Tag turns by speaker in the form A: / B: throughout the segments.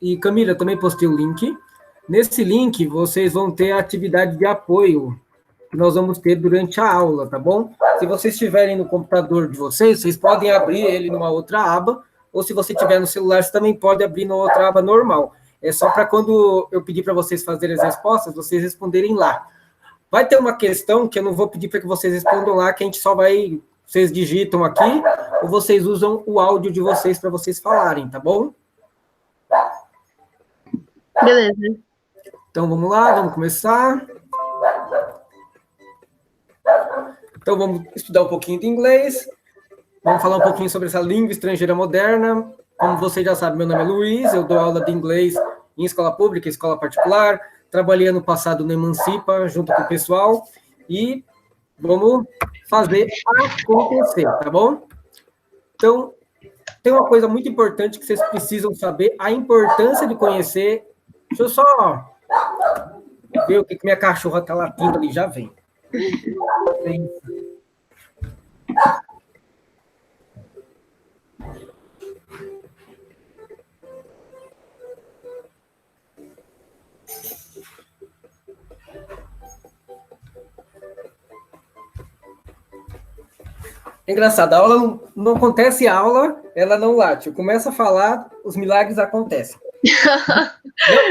A: e Camila, eu também postei o link. Nesse link, vocês vão ter a atividade de apoio que nós vamos ter durante a aula, tá bom? Se vocês estiverem no computador de vocês, vocês podem abrir ele numa outra aba, ou se você tiver no celular, você também pode abrir numa outra aba normal. É só para quando eu pedir para vocês fazerem as respostas, vocês responderem lá. Vai ter uma questão que eu não vou pedir para que vocês respondam lá, que a gente só vai... Vocês digitam aqui, ou vocês usam o áudio de vocês para vocês falarem, tá bom?
B: Beleza.
A: Então, vamos lá, vamos começar. Então, vamos estudar um pouquinho de inglês. Vamos falar um pouquinho sobre essa língua estrangeira moderna. Como vocês já sabem, meu nome é Luiz, eu dou aula de inglês em escola pública, escola particular. Trabalhei ano passado no Emancipa, junto com o pessoal. E vamos fazer acontecer, tá bom? Então, tem uma coisa muito importante que vocês precisam saber, a importância de conhecer... Deixa eu só ver o que minha cachorra está latindo ali, já vem. É engraçado, a aula não acontece, a aula, ela não late. Eu começo a falar, os milagres acontecem.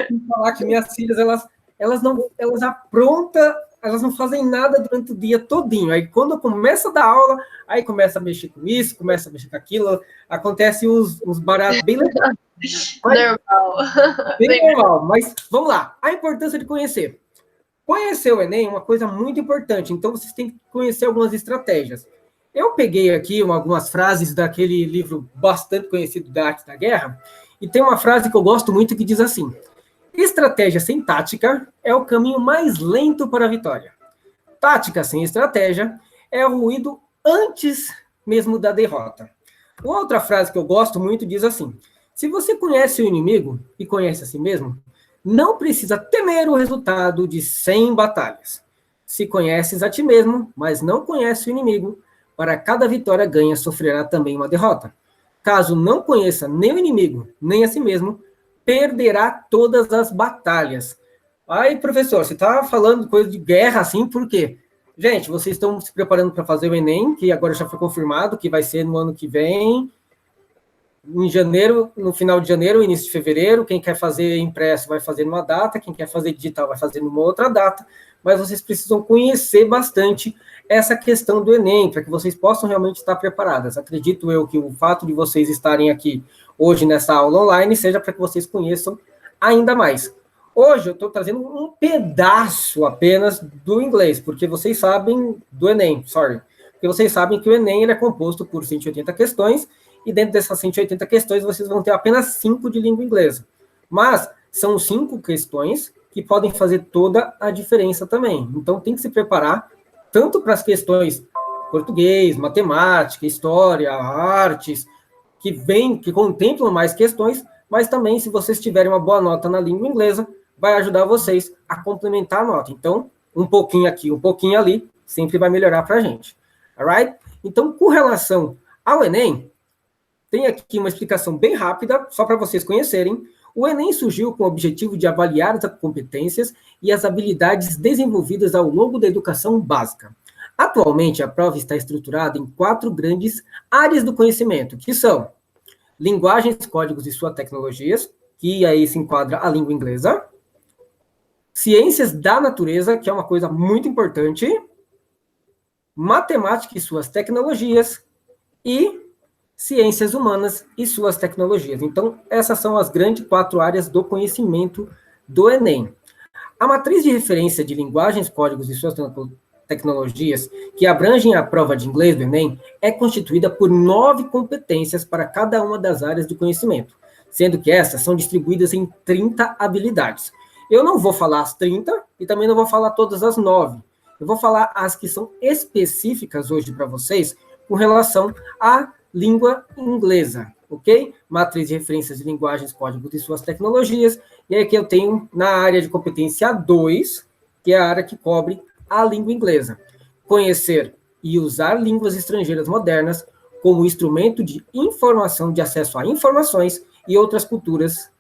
A: Eu vou falar que minhas filhas, elas aprontam, elas não fazem nada durante o dia todinho. Aí, quando começa a dar aula, aí começa a mexer com isso, começa a mexer com aquilo, acontece uns baratos bem legais.
B: Normal.
A: Bem normal, mas vamos lá. A importância de conhecer. Conhecer o Enem é uma coisa muito importante, então vocês têm que conhecer algumas estratégias. Eu peguei aqui algumas frases daquele livro bastante conhecido da Arte da Guerra, e tem uma frase que eu gosto muito que diz assim: estratégia sem tática é o caminho mais lento para a vitória. Tática sem estratégia é o ruído antes mesmo da derrota. Outra frase que eu gosto muito diz assim: se você conhece o inimigo e conhece a si mesmo, não precisa temer o resultado de 100 batalhas. Se conheces a ti mesmo, mas não conhece o inimigo, para cada vitória ganha sofrerá também uma derrota. Caso não conheça nem o inimigo, nem a si mesmo, perderá todas as batalhas. Aí, professor, você está falando coisa de guerra assim, por quê? Gente, vocês estão se preparando para fazer o Enem, que agora já foi confirmado, que vai ser no ano que vem, em janeiro, no final de janeiro, início de fevereiro. Quem quer fazer impresso vai fazer numa data, quem quer fazer digital vai fazer numa outra data, mas vocês precisam conhecer bastante essa questão do Enem, para que vocês possam realmente estar preparadas. Acredito eu que o fato de vocês estarem aqui hoje nessa aula online seja para que vocês conheçam ainda mais. Hoje eu estou trazendo um pedaço apenas do inglês, porque vocês sabem do Enem, porque vocês sabem que o Enem ele é composto por 180 questões, e dentro dessas 180 questões vocês vão ter apenas 5 de língua inglesa. Mas são 5 questões que podem fazer toda a diferença também. Então tem que se preparar tanto para as questões português, matemática, história, artes, que contemplam mais questões, mas também, se vocês tiverem uma boa nota na língua inglesa, vai ajudar vocês a complementar a nota. Então, um pouquinho aqui, um pouquinho ali, sempre vai melhorar para a gente. Alright? Então, com relação ao Enem, tem aqui uma explicação bem rápida, só para vocês conhecerem. O Enem surgiu com o objetivo de avaliar as competências e as habilidades desenvolvidas ao longo da educação básica. Atualmente, a prova está estruturada em 4 grandes áreas do conhecimento, que são linguagens, códigos e suas tecnologias, que aí se enquadra a língua inglesa, ciências da natureza, que é uma coisa muito importante, matemática e suas tecnologias, e ciências humanas e suas tecnologias. Então, essas são as grandes 4 áreas do conhecimento do Enem. A matriz de referência de linguagens, códigos e suas tecnologias, que abrangem a prova de inglês do Enem, é constituída por 9 competências para cada uma das áreas do conhecimento, sendo que essas são distribuídas em 30 habilidades. Eu não vou falar as 30 e também não vou falar todas as 9. Eu vou falar as que são específicas hoje para vocês com relação à língua inglesa, ok? Matriz de referências de linguagens, códigos e suas tecnologias. E aqui eu tenho na área de competência 2, que é a área que cobre a língua inglesa. Conhecer e usar línguas estrangeiras modernas como instrumento de informação, de acesso a informações e outras culturas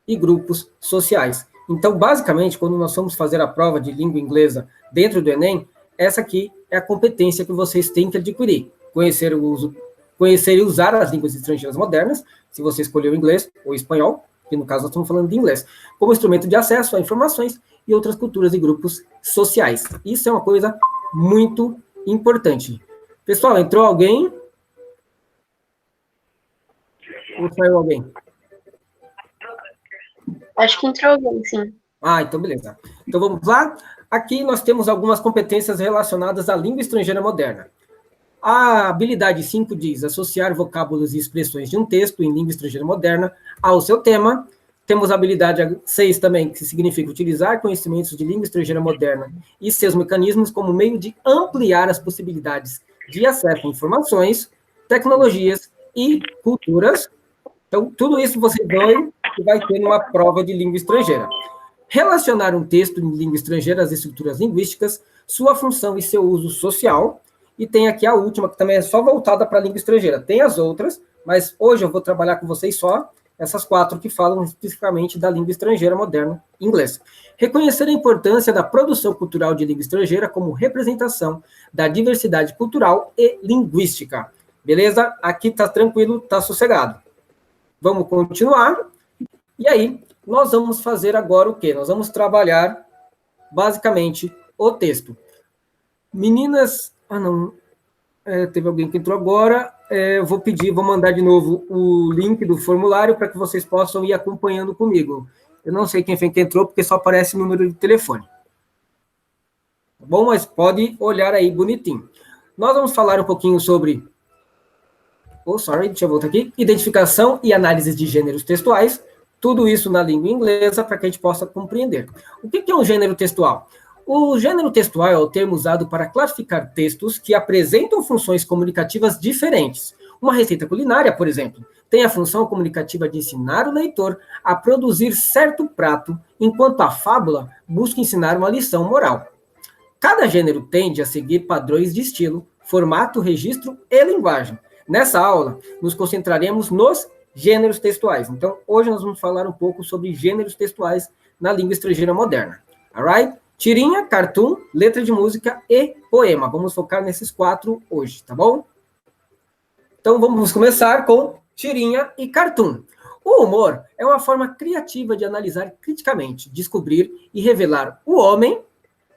A: e grupos sociais. Então, basicamente, quando nós formos fazer a prova de língua inglesa dentro do Enem, essa aqui é a competência que vocês têm que adquirir. Conhecer e usar as línguas estrangeiras modernas, se você escolheu inglês ou espanhol, que no caso nós estamos falando de inglês, como instrumento de acesso a informações e outras culturas e grupos sociais. Isso é uma coisa muito importante. Pessoal, entrou alguém? Ou saiu alguém?
B: Acho que entrou alguém, sim.
A: Ah, então beleza. Então vamos lá. Aqui nós temos algumas competências relacionadas à língua estrangeira moderna. A habilidade 5 diz associar vocábulos e expressões de um texto em língua estrangeira moderna ao seu tema. Temos a habilidade 6 também, que significa utilizar conhecimentos de língua estrangeira moderna e seus mecanismos como meio de ampliar as possibilidades de acesso a informações, tecnologias e culturas. Então, tudo isso você vai ter numa prova de língua estrangeira. Relacionar um texto em língua estrangeira às estruturas linguísticas, sua função e seu uso social. E tem aqui a última, que também é só voltada para a língua estrangeira. Tem as outras, mas hoje eu vou trabalhar com vocês só essas 4 que falam especificamente da língua estrangeira moderna, inglês. Reconhecer a importância da produção cultural de língua estrangeira como representação da diversidade cultural e linguística. Beleza? Aqui tá tranquilo, tá sossegado. Vamos continuar. E aí, nós vamos fazer agora o quê? Nós vamos trabalhar, basicamente, o texto. Meninas... Ah, não. Teve alguém que entrou agora. Eu vou mandar de novo o link do formulário para que vocês possam ir acompanhando comigo. Eu não sei quem foi que entrou, porque só aparece o número de telefone. Tá bom? Mas pode olhar aí bonitinho. Nós vamos falar um pouquinho sobre... deixa eu voltar aqui. Identificação e análise de gêneros textuais. Tudo isso na língua inglesa para que a gente possa compreender. O que é um gênero textual? O gênero textual é o termo usado para classificar textos que apresentam funções comunicativas diferentes. Uma receita culinária, por exemplo, tem a função comunicativa de ensinar o leitor a produzir certo prato, enquanto a fábula busca ensinar uma lição moral. Cada gênero tende a seguir padrões de estilo, formato, registro e linguagem. Nessa aula, nos concentraremos nos gêneros textuais. Então, hoje nós vamos falar um pouco sobre gêneros textuais na língua estrangeira moderna. Alright? Tirinha, cartoon, letra de música e poema. Vamos focar nesses 4 hoje, tá bom? Então, vamos começar com tirinha e cartoon. O humor é uma forma criativa de analisar criticamente, descobrir e revelar o homem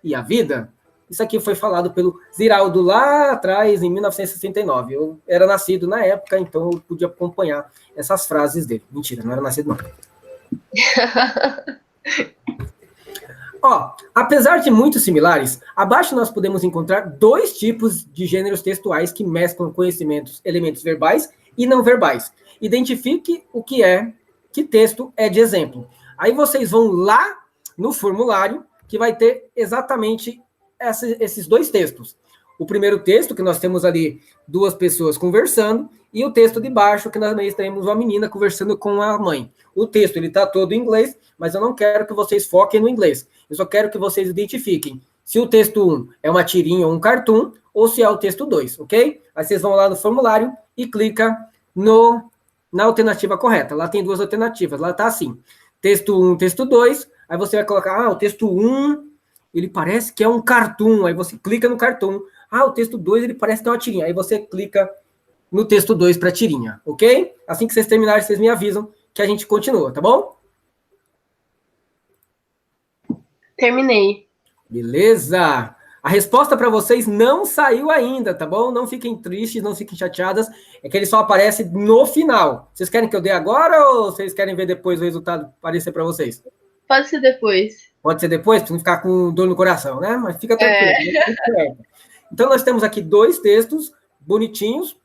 A: e a vida. Isso aqui foi falado pelo Ziraldo lá atrás, em 1969. Eu era nascido na época, então eu podia acompanhar essas frases dele. Mentira, não era nascido não. Apesar de muito similares, abaixo nós podemos encontrar 2 tipos de gêneros textuais que mesclam conhecimentos, elementos verbais e não verbais. Identifique que texto é de exemplo. Aí vocês vão lá no formulário, que vai ter exatamente esses 2 textos. O primeiro texto, que nós temos ali 2 pessoas conversando, e o texto de baixo, que nós temos uma menina conversando com a mãe. O texto, ele está todo em inglês, mas eu não quero que vocês foquem no inglês. Eu só quero que vocês identifiquem se o texto 1 é uma tirinha ou um cartoon, ou se é o texto 2, ok? Aí vocês vão lá no formulário e clica na alternativa correta. Lá tem 2 alternativas, lá está assim. Texto 1, texto 2, aí você vai colocar, o texto 1, ele parece que é um cartoon, aí você clica no cartoon. O texto 2, ele parece que é uma tirinha, aí você clica no texto 2 para tirinha, ok? Assim que vocês terminarem, vocês me avisam que a gente continua, tá bom?
B: Terminei.
A: Beleza! A resposta para vocês não saiu ainda, tá bom? Não fiquem tristes, não fiquem chateadas. É que ele só aparece no final. Vocês querem que eu dê agora ou vocês querem ver depois o resultado aparecer para vocês?
B: Pode ser depois.
A: Pode ser depois, para não ficar com dor no coração, né? Mas fica tranquilo. Então, nós temos aqui 2 textos bonitinhos.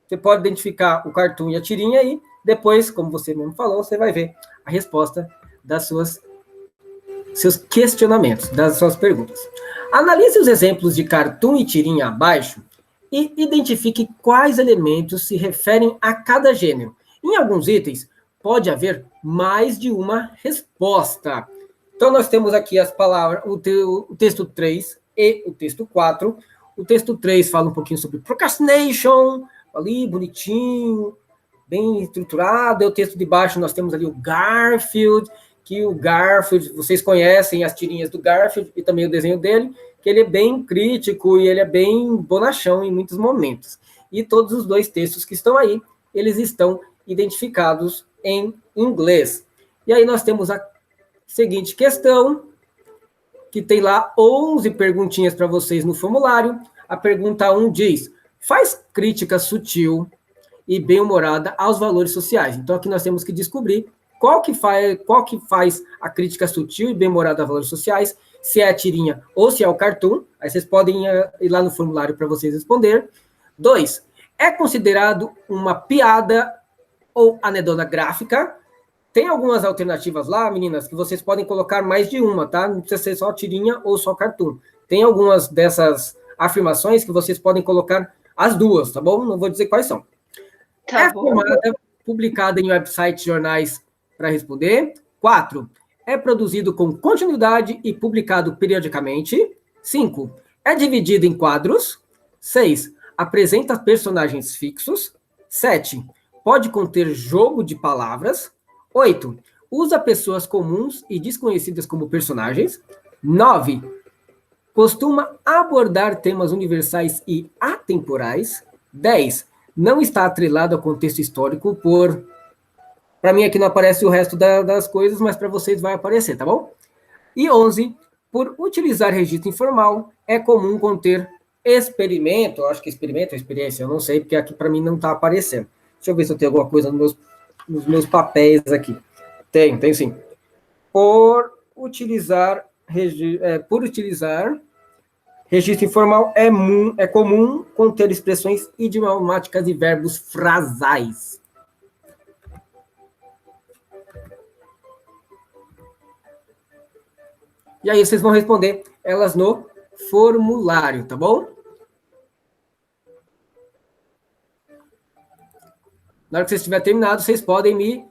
A: Você pode identificar o cartoon e a tirinha e depois, como você mesmo falou, você vai ver a resposta das seus questionamentos, das suas perguntas. Analise os exemplos de cartoon e tirinha abaixo e identifique quais elementos se referem a cada gênero. Em alguns itens, pode haver mais de uma resposta. Então, nós temos aqui as palavras, o texto 3 e o texto 4. O texto 3 fala um pouquinho sobre procrastination, ali, bonitinho, bem estruturado. O texto de baixo nós temos ali o Garfield, que o Garfield, vocês conhecem as tirinhas do Garfield e também o desenho dele, que ele é bem crítico e ele é bem bonachão em muitos momentos. E todos os dois textos que estão aí, eles estão identificados em inglês. E aí nós temos a seguinte questão, que tem lá 11 perguntinhas para vocês no formulário. A pergunta 1 diz: faz crítica sutil e bem-humorada aos valores sociais. Então aqui nós temos que descobrir qual que faz a crítica sutil e bem-humorada aos valores sociais, se é a tirinha ou se é o cartoon. Aí vocês podem ir lá no formulário para vocês responder. 2, é considerado uma piada ou anedota gráfica? Tem algumas alternativas lá, meninas, que vocês podem colocar mais de uma, tá? Não precisa ser só tirinha ou só cartoon. Tem algumas dessas afirmações que vocês podem colocar as duas, tá bom? Não vou dizer quais são.
B: Tá
A: é
B: bom.
A: formada, publicada em websites, jornais, para responder. 4, é produzido com continuidade e publicado periodicamente. 5, é dividido em quadros. 6, apresenta personagens fixos. 7, pode conter jogo de palavras. 8, usa pessoas comuns e desconhecidas como personagens. 9, costuma abordar temas universais e atemporais. 10, não está atrelado ao contexto histórico por... Para mim aqui não aparece o resto das coisas, mas para vocês vai aparecer, tá bom? E 11, por utilizar registro informal, é comum conter experimento, acho que experimento ou experiência, eu não sei, porque aqui para mim não está aparecendo. Deixa eu ver se eu tenho alguma coisa nos meus papéis aqui. Tem sim. Por utilizar registro informal, é comum conter expressões idiomáticas e verbos frasais. E aí vocês vão responder elas no formulário, tá bom? Na hora que vocês tiverem terminado, vocês podem me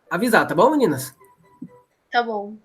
A: avisar, tá bom, meninas?
B: Tá bom.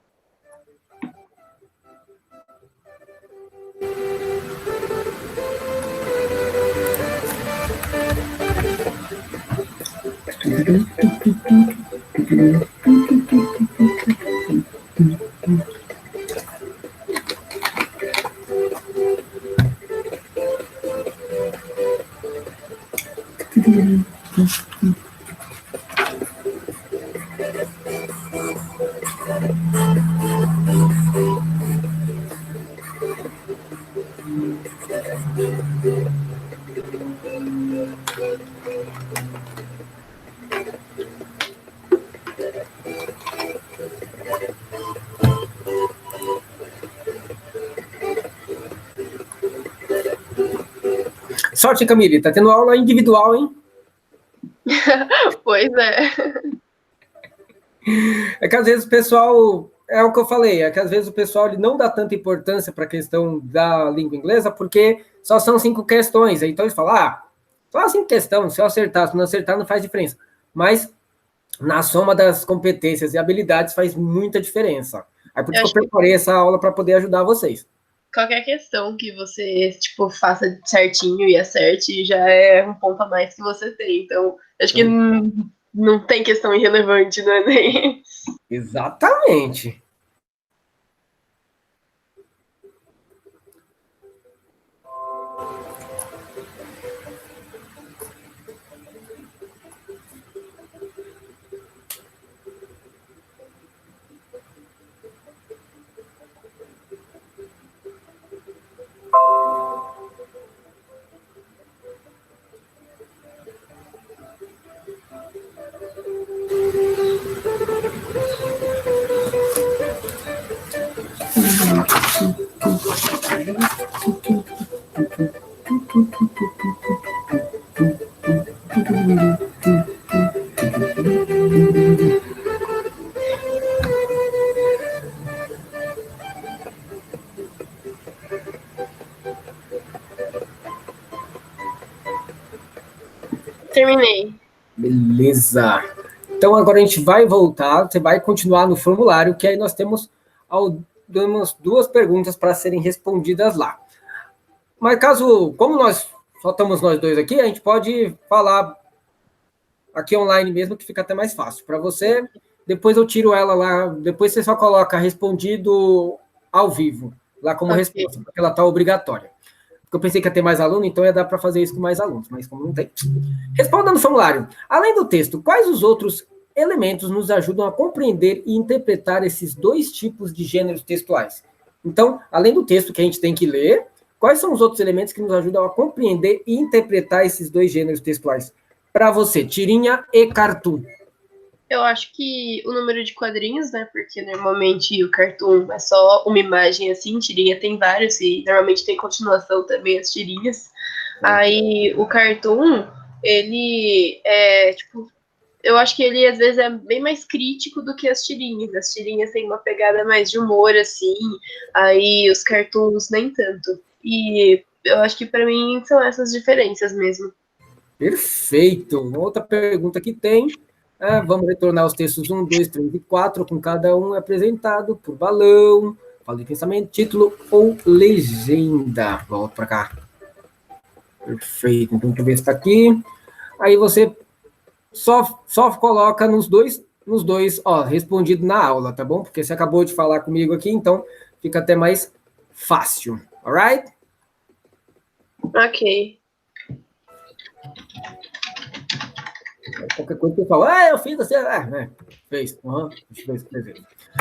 A: Sorte, Camille, tá tendo aula individual, hein?
B: Pois é.
A: É que às vezes o pessoal, é o que eu falei, é que às vezes o pessoal ele não dá tanta importância para a questão da língua inglesa, porque só são 5 questões. Então eles falam, só 5 questões, se eu acertar, se não acertar, não faz diferença. Mas na soma das competências e habilidades faz muita diferença. Aí por isso que eu preparei essa aula para poder ajudar vocês.
B: Qualquer questão que você, tipo, faça certinho e acerte já é um ponto a mais que você tem. Então, acho que não tem questão irrelevante no Enem.
A: Exatamente.
B: Terminei.
A: Beleza. Então agora a gente vai voltar, você vai continuar no formulário, que aí nós temos duas perguntas para serem respondidas lá. Mas como nós só estamos nós dois aqui, a gente pode falar aqui online mesmo, que fica até mais fácil. Para você, depois eu tiro ela lá, depois você só coloca respondido ao vivo, lá como resposta, porque ela está obrigatória. Porque eu pensei que ia ter mais aluno, então ia dar para fazer isso com mais alunos, mas como não tem. Responda no formulário. Além do texto, quais os outros elementos nos ajudam a compreender e interpretar esses dois tipos de gêneros textuais? Então, além do texto que a gente tem que ler, quais são os outros elementos que nos ajudam a compreender e interpretar esses dois gêneros textuais? Para você, tirinha e cartoon.
B: Eu acho que o número de quadrinhos, né? Porque normalmente o cartoon é só uma imagem assim, tirinha tem vários, e normalmente tem continuação também as tirinhas. Aí o cartoon, ele é tipo. Eu acho que ele às vezes é bem mais crítico do que as tirinhas. As tirinhas têm uma pegada mais de humor, assim, aí os cartoons nem tanto. E eu acho que para mim são essas diferenças mesmo.
A: Perfeito. Outra pergunta que tem. Vamos retornar os textos 1, 2, 3 e 4, com cada um apresentado por balão, fala de pensamento, título ou legenda. Volta para cá. Perfeito. Então, deixa eu ver se está aqui. Aí você só coloca nos dois, ó, respondido na aula, tá bom? Porque você acabou de falar comigo aqui, então fica até mais fácil. Alright?
B: Ok.
A: Qualquer coisa que eu falo, eu fiz assim, fez.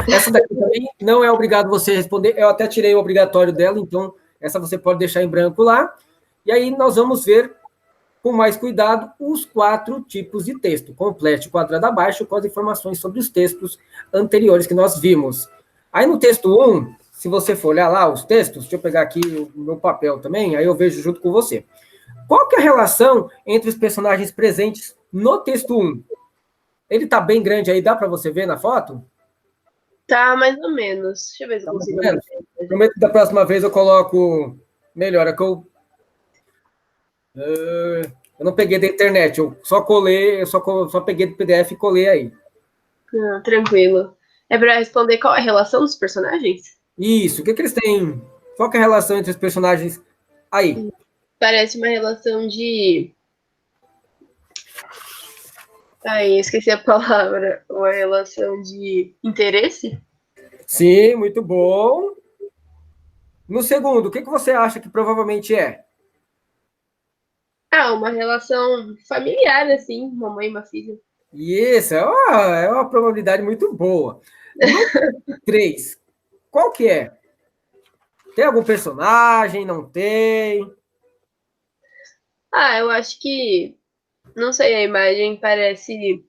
A: Essa daqui também não é obrigado você responder, eu até tirei o obrigatório dela, então essa você pode deixar em branco lá. E aí nós vamos ver com mais cuidado os 4 tipos de texto. Complete o quadrado abaixo com as informações sobre os textos anteriores que nós vimos. Aí no texto 1, se você for olhar lá os textos, deixa eu pegar aqui o meu papel também, aí eu vejo junto com você. Qual que é a relação entre os personagens presentes no texto 1? Ele tá bem grande aí, dá para você ver na foto?
B: Tá, mais ou menos. Deixa eu ver se eu consigo ver.
A: Prometo que da próxima vez eu coloco melhor. É que eu não peguei da internet, eu só colei, eu só peguei do PDF e colei aí.
B: Tranquilo. É pra responder qual é a relação dos personagens?
A: Isso, o que eles têm? Qual que é a relação entre os personagens aí?
B: Parece uma relação de. Ai, esqueci a palavra. Uma relação de interesse?
A: Sim, muito bom. No segundo, o que você acha que provavelmente é?
B: Uma relação familiar, assim, uma mãe e uma filha.
A: E isso é uma probabilidade muito boa. No 3, qual que é? Tem algum personagem? Não tem?
B: Eu acho que. Não sei, a imagem parece.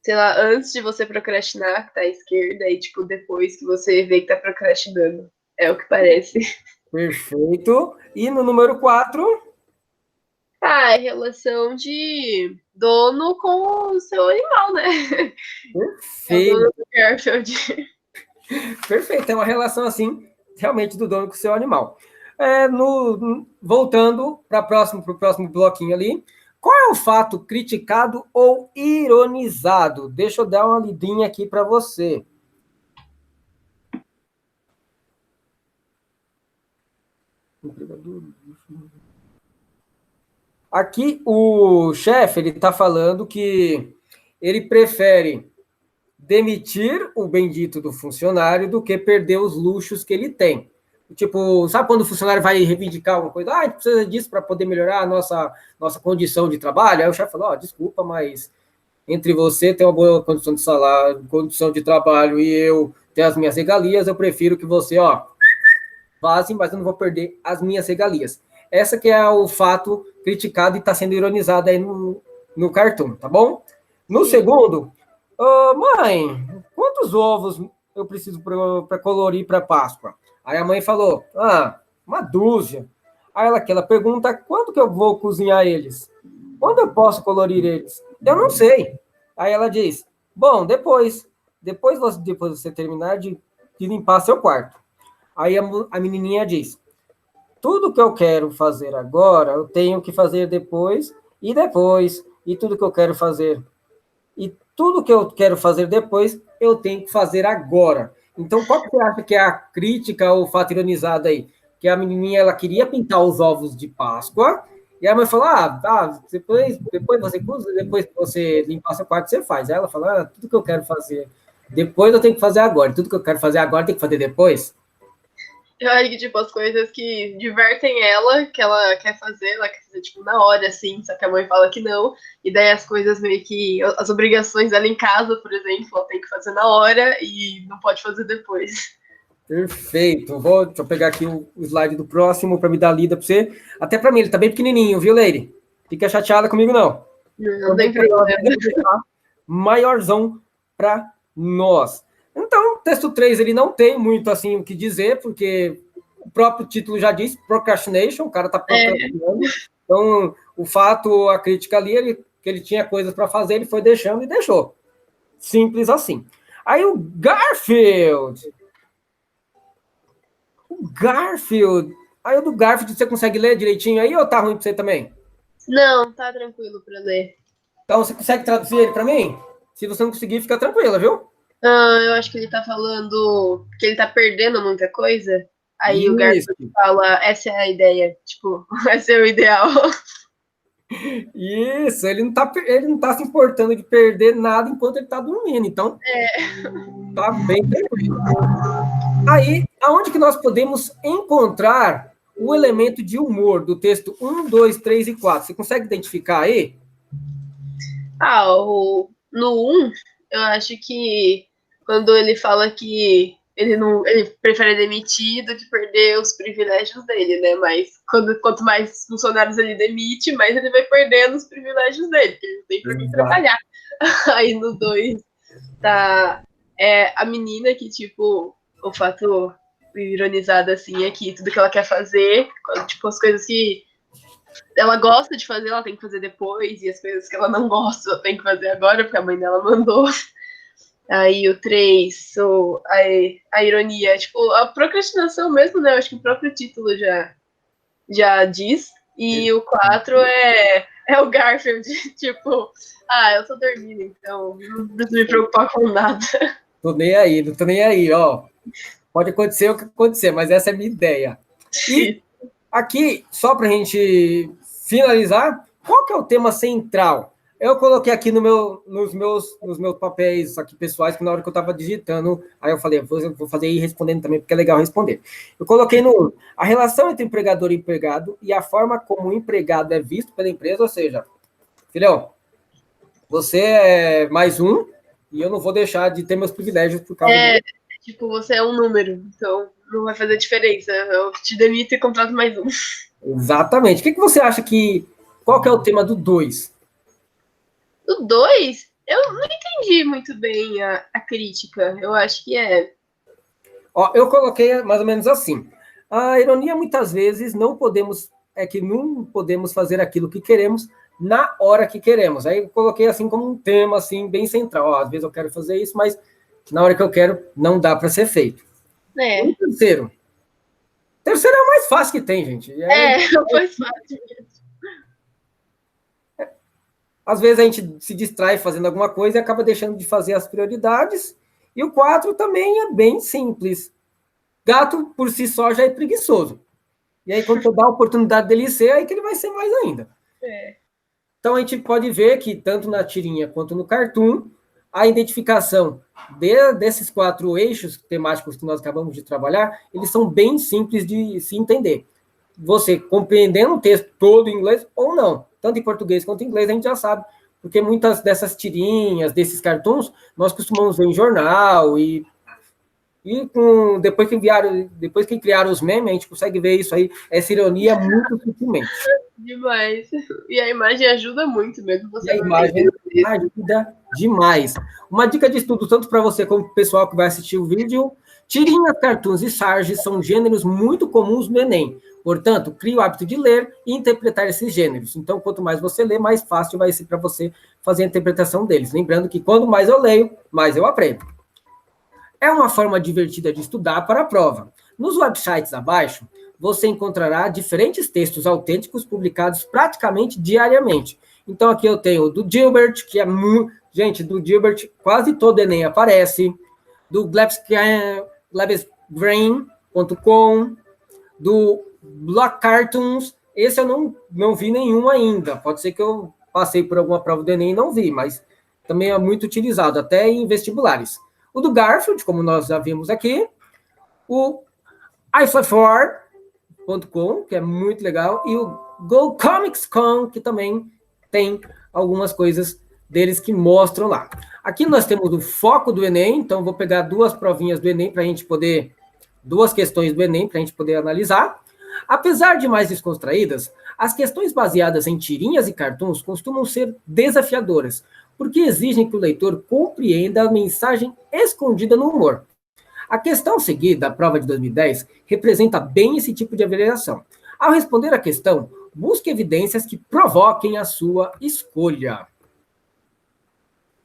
B: Sei lá, antes de você procrastinar, que tá à esquerda, e tipo, depois que você vê que tá procrastinando. É o que parece.
A: Perfeito. E no número 4?
B: É relação de dono com o seu animal, né? É o dono
A: Perfeito.
B: do Garfield.
A: Perfeito. É uma relação assim, realmente, do dono com o seu animal. Voltando para o próximo bloquinho ali. Qual é o fato criticado ou ironizado? Deixa eu dar uma lidinha aqui para você. Aqui o chefe ele está falando que ele prefere demitir o bendito do funcionário do que perder os luxos que ele tem. Tipo, sabe quando o funcionário vai reivindicar alguma coisa? A gente precisa disso para poder melhorar a nossa condição de trabalho. Aí o chefe falou, desculpa, mas entre você ter uma boa condição de salário, condição de trabalho e eu ter as minhas regalias, eu prefiro que você, vaze, mas eu não vou perder as minhas regalias. Essa que é o fato criticado e está sendo ironizado aí no cartoon, tá bom? No segundo, mãe, quantos ovos eu preciso para colorir para Páscoa? Aí a mãe falou, uma dúzia. Aí ela pergunta, quando que eu vou cozinhar eles? Quando eu posso colorir eles? Eu não sei. Aí ela diz, bom, depois você terminar de limpar seu quarto. Aí a menininha diz, tudo que eu quero fazer agora, eu tenho que fazer depois, e tudo que eu quero fazer tudo que eu quero fazer depois, eu tenho que fazer agora. Então, qual que você acha que é a crítica ou o fato ironizado aí? Que a menininha, ela queria pintar os ovos de Páscoa, E a mãe falou, depois depois que você limpar seu quarto, você faz. Aí ela falou, tudo que eu quero fazer depois eu tenho que fazer agora. Tudo que eu quero fazer agora tem que fazer depois.
B: Eu acho que, tipo, as coisas que divertem ela, que ela quer fazer, tipo, na hora, assim, só que a mãe fala que não. E daí as coisas meio que. As obrigações dela em casa, por exemplo, ela tem que fazer na hora e não pode fazer depois.
A: Perfeito. Deixa eu pegar aqui o slide do próximo para me dar a lida para você. Até para mim, ele tá bem pequenininho, viu, Leire? Fica chateada comigo, não.
B: Não tem problema.
A: Maiorzão para nós. Então, o texto 3, ele não tem muito assim o que dizer, porque o próprio título já diz procrastination, o cara está procrastinando. Então, o fato, a crítica ali, que ele tinha coisas para fazer, ele foi deixando e deixou. Simples assim. Aí o Garfield. Aí o do Garfield, você consegue ler direitinho aí ou tá ruim para você também?
B: Não, tá tranquilo para ler.
A: Então, você consegue traduzir ele para mim? Se você não conseguir, fica tranquila, viu?
B: Eu acho que ele tá falando que ele tá perdendo muita coisa. Aí o Garfield fala, essa é a ideia, tipo, esse é o ideal.
A: Isso, ele não tá se importando de perder nada enquanto ele tá dormindo, então tá bem tranquilo. Aí, aonde que nós podemos encontrar o elemento de humor do texto 1, 2, 3 e 4? Você consegue identificar aí?
B: No 1, eu acho que quando ele fala que ele prefere demitir do que perder os privilégios dele, né? Mas quanto mais funcionários ele demite, mais ele vai perdendo os privilégios dele, porque ele não tem por que trabalhar. Aí no 2 tá a menina que, tipo, o fato ironizado assim é que tudo que ela quer fazer, tipo, as coisas que ela gosta de fazer, ela tem que fazer depois, e as coisas que ela não gosta, ela tem que fazer agora, porque a mãe dela mandou. Aí o 3, a ironia, tipo, a procrastinação mesmo, né? Eu acho que o próprio título já diz. E o 4 é o Garfield, tipo, eu tô dormindo, então não preciso me preocupar com nada.
A: Não tô nem aí, ó. Pode acontecer o que acontecer, mas essa é a minha ideia. E aqui, só pra gente finalizar, qual que é o tema central? Eu coloquei aqui nos meus papéis aqui pessoais, que na hora que eu estava digitando, aí eu falei, vou fazer aí respondendo também, porque é legal responder. Eu coloquei no a relação entre empregador e empregado e a forma como o empregado é visto pela empresa, ou seja, filhão, você é mais um e eu não vou deixar de ter meus privilégios por causa disso.
B: Tipo, você é um número, então não vai fazer diferença. Eu te demito e contrato mais um.
A: Exatamente. O que você acha qual que é o tema do 2?
B: O 2, eu não entendi muito bem a crítica. Eu acho que
A: Ó, eu coloquei mais ou menos assim. A ironia, muitas vezes, não podemos fazer aquilo que queremos na hora que queremos. Aí eu coloquei assim como um tema assim bem central. Ó, às vezes eu quero fazer isso, mas na hora que eu quero não dá para ser feito. E o terceiro. O terceiro é o mais fácil que tem, gente.
B: É o mais fácil mesmo.
A: Às vezes a gente se distrai fazendo alguma coisa e acaba deixando de fazer as prioridades. E o 4 também é bem simples. Gato, por si só, já é preguiçoso. E aí, quando você dá a oportunidade dele ser, aí que ele vai ser mais ainda. Então, a gente pode ver que, tanto na tirinha quanto no cartoon, a identificação desses 4 eixos temáticos que nós acabamos de trabalhar, eles são bem simples de se entender. Você compreendendo o texto todo em inglês ou não, tanto em português quanto em inglês, a gente já sabe, porque muitas dessas tirinhas, desses cartoons, nós costumamos ver em jornal depois que criaram os memes, a gente consegue ver isso aí, essa ironia muito sutilmente.
B: Demais. E a imagem ajuda muito mesmo.
A: A imagem ajuda demais. Uma dica de estudo, tanto para você como para o pessoal que vai assistir o vídeo, tirinhas, cartoons e sarges são gêneros muito comuns no Enem. Portanto, crie o hábito de ler e interpretar esses gêneros. Então, quanto mais você lê, mais fácil vai ser para você fazer a interpretação deles. Lembrando que quanto mais eu leio, mais eu aprendo. É uma forma divertida de estudar para a prova. Nos websites abaixo, você encontrará diferentes textos autênticos publicados praticamente diariamente. Então, aqui eu tenho do Gilbert, que é muito... Gente, do Gilbert quase todo Enem aparece. Do glebsgreen.com, do Block Cartoons, Esse eu não vi nenhum ainda. Pode ser que eu passei por alguma prova do Enem e não vi, mas também é muito utilizado, até em vestibulares. O do Garfield, como nós já vimos aqui, o iFly4.com, que é muito legal, e o GoComics.com, que também tem algumas coisas deles que mostram lá. Aqui nós temos o foco do Enem, então vou pegar duas provinhas do Enem para a gente poder, duas questões do Enem para a gente poder analisar. Apesar de mais descontraídas, as questões baseadas em tirinhas e cartoons costumam ser desafiadoras, porque exigem que o leitor compreenda a mensagem escondida no humor. A questão seguida, a prova de 2010, representa bem esse tipo de avaliação. Ao responder a questão, busque evidências que provoquem a sua escolha.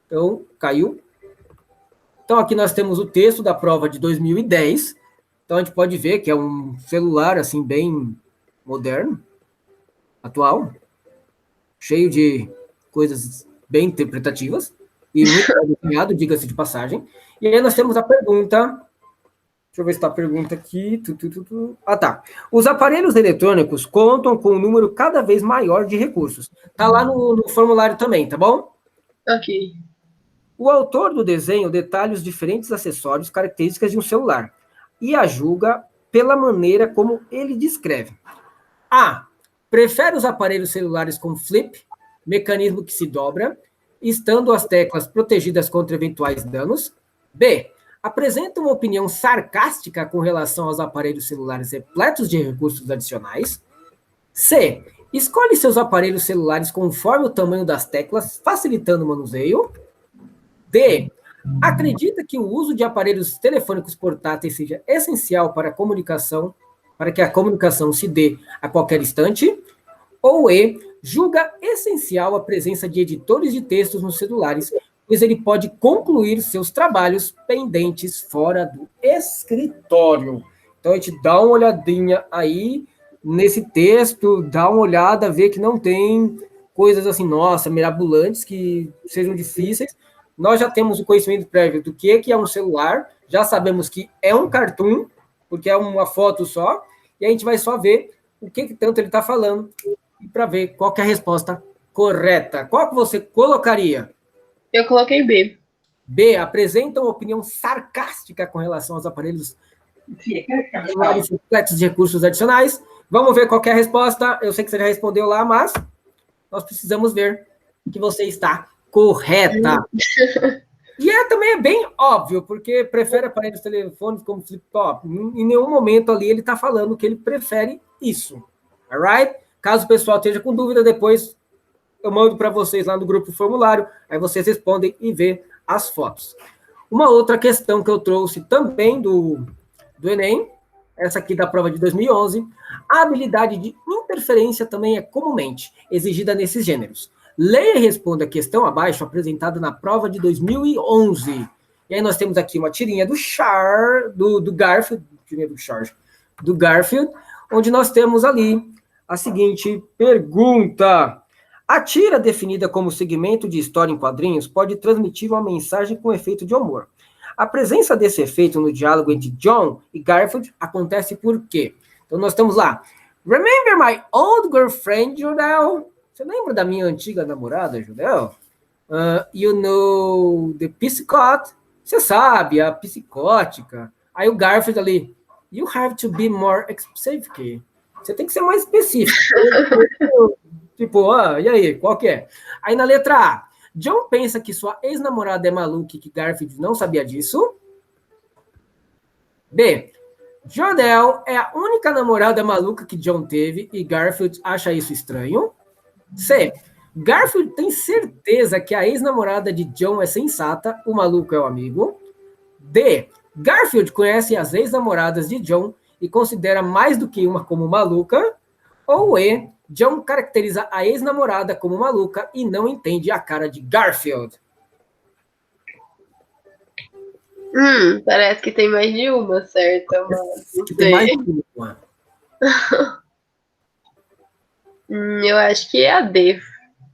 A: Então, caiu. Então, aqui nós temos o texto da prova de 2010. Então, a gente pode ver que é um celular, assim, bem moderno, atual, cheio de coisas bem interpretativas e muito bem desenhado, diga-se de passagem. E aí nós temos a pergunta. Deixa eu ver se está a pergunta aqui. Ah, tá. Os aparelhos eletrônicos contam com um número cada vez maior de recursos. Está lá no formulário também, tá bom?
B: Ok.
A: O autor do desenho detalha os diferentes acessórios características de um celular e a julga pela maneira como ele descreve. A. Prefere os aparelhos celulares com flip, mecanismo que se dobra, estando as teclas protegidas contra eventuais danos. B. Apresenta uma opinião sarcástica com relação aos aparelhos celulares repletos de recursos adicionais. C. Escolhe seus aparelhos celulares conforme o tamanho das teclas, facilitando o manuseio. D. Acredita que o uso de aparelhos telefônicos portáteis seja essencial para a comunicação, para que a comunicação se dê a qualquer instante. Ou E. Julga essencial a presença de editores de textos nos celulares, pois ele pode concluir seus trabalhos pendentes fora do escritório. Então, a gente dá uma olhadinha aí nesse texto, dá uma olhada, vê que não tem coisas assim, nossa, mirabolantes, que sejam difíceis. Nós já temos o conhecimento prévio do que é um celular, já sabemos que é um cartoon, porque é uma foto só, e a gente vai só ver o que tanto ele está falando, para ver qual que é a resposta correta. Qual que você colocaria?
B: Eu coloquei B.
A: B. Apresenta uma opinião sarcástica com relação aos aparelhos completos de recursos adicionais. Vamos ver qual que é a resposta. Eu sei que você já respondeu lá, mas nós precisamos ver que você está correta. E também é bem óbvio, porque prefere aparelhos telefônicos como flip-top. Em nenhum momento ali ele está falando que ele prefere isso. Alright? Caso o pessoal esteja com dúvida, depois eu mando para vocês lá no grupo formulário, aí vocês respondem e vê as fotos. Uma outra questão que eu trouxe também do Enem, essa aqui da prova de 2011, a habilidade de interferência também é comumente exigida nesses gêneros. Leia e responda a questão abaixo, apresentada na prova de 2011. E aí nós temos aqui uma tirinha do Garfield, do Garfield, onde nós temos ali a seguinte pergunta. A tira, definida como segmento de história em quadrinhos, pode transmitir uma mensagem com efeito de humor. A presença desse efeito no diálogo entre John e Garfield acontece por quê? Então nós estamos lá. Remember my old girlfriend, Judel? Você lembra da minha antiga namorada, Judel? You know the psychote? Você sabe, a psicótica. Aí o Garfield ali. You have to be more specific. Você tem que ser mais específico. Tipo, e aí, qual que é? Aí na letra A, John pensa que sua ex-namorada é maluca e que Garfield não sabia disso. B, Jodelle é a única namorada maluca que John teve e Garfield acha isso estranho. C, Garfield tem certeza que a ex-namorada de John é sensata, o maluco é o amigo. D, Garfield conhece as ex-namoradas de John e considera mais do que uma como maluca. Ou E, John caracteriza a ex-namorada como maluca e não entende a cara de Garfield.
B: Parece que tem mais de uma, certa, mas
A: tem mais de uma.
B: Eu acho que é a D.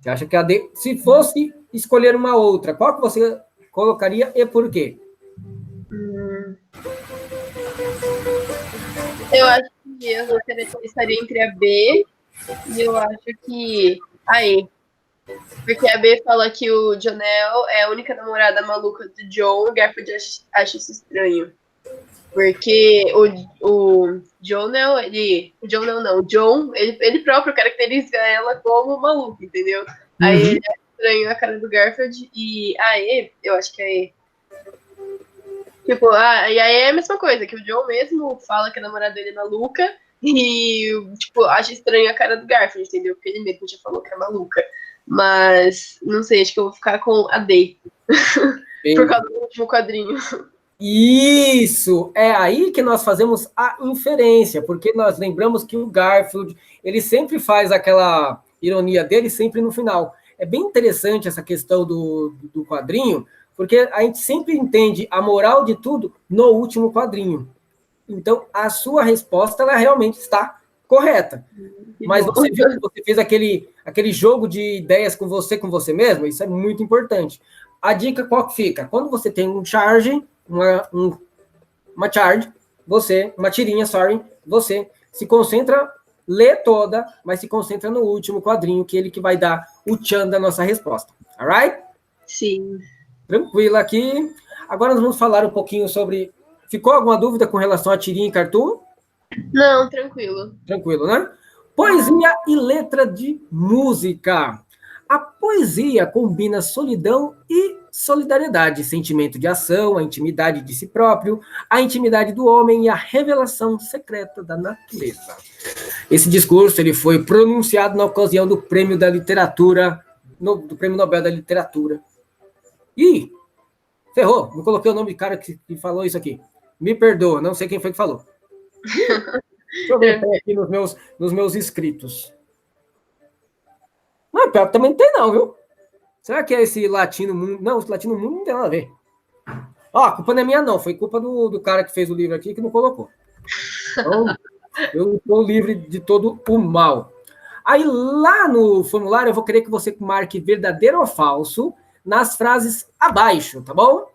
A: Você acha que é a D? Se fosse escolher uma outra, qual que você colocaria e por quê?
B: Eu acho que eu estaria entre a B E eu acho que a E. Porque a B fala que o Jonel é a única namorada maluca do John, o Garfield acha isso estranho. Porque o Jonel, o Jonel não, o John, ele próprio caracteriza ela como maluco, entendeu? Aí ele é estranho a cara do Garfield e a E, eu acho que a E. Tipo, e aí é a mesma coisa, que o John mesmo fala que a namorada dele é maluca e, tipo, acha estranho a cara do Garfield, entendeu? Porque ele mesmo já falou que é maluca. Mas, não sei, acho que eu vou ficar com a Day. Por causa do último quadrinho.
A: Isso! É aí que nós fazemos a inferência, porque nós lembramos que o Garfield, ele sempre faz aquela ironia dele sempre no final. É bem interessante essa questão do quadrinho, porque a gente sempre entende a moral de tudo no último quadrinho. Então, a sua resposta, ela realmente está correta. Mas você viu que você fez aquele jogo de ideias com você mesmo? Isso é muito importante. A dica qual que fica? Quando você tem um charge, uma charge, uma tirinha, você se concentra, lê toda, mas se concentra no último quadrinho, que é ele que vai dar o tchan da nossa resposta. Alright?
B: Sim.
A: Tranquilo aqui. Agora nós vamos falar um pouquinho sobre... Ficou alguma dúvida com relação a tirinha e cartoon?
B: Não, tranquilo.
A: Tranquilo, né? Poesia e letra de música. A poesia combina solidão e solidariedade, sentimento de ação, a intimidade de si próprio, a intimidade do homem e a revelação secreta da natureza. Esse discurso ele foi pronunciado na ocasião do Prêmio da Literatura, do Prêmio Nobel da Literatura. Ih, ferrou, não coloquei o nome do cara que falou isso aqui. Me perdoa, não sei quem foi que falou. Deixa eu ver aqui nos meus inscritos. Não, pior que também não tem não, viu? Será que é esse Latino Mundo? Não, esse Latino Mundo não tem nada a ver. Ó, a culpa não é minha não, foi culpa do cara que fez o livro aqui que não colocou. Então, eu estou livre de todo o mal. Aí lá no formulário eu vou querer que você marque verdadeiro ou falso nas frases abaixo, tá bom?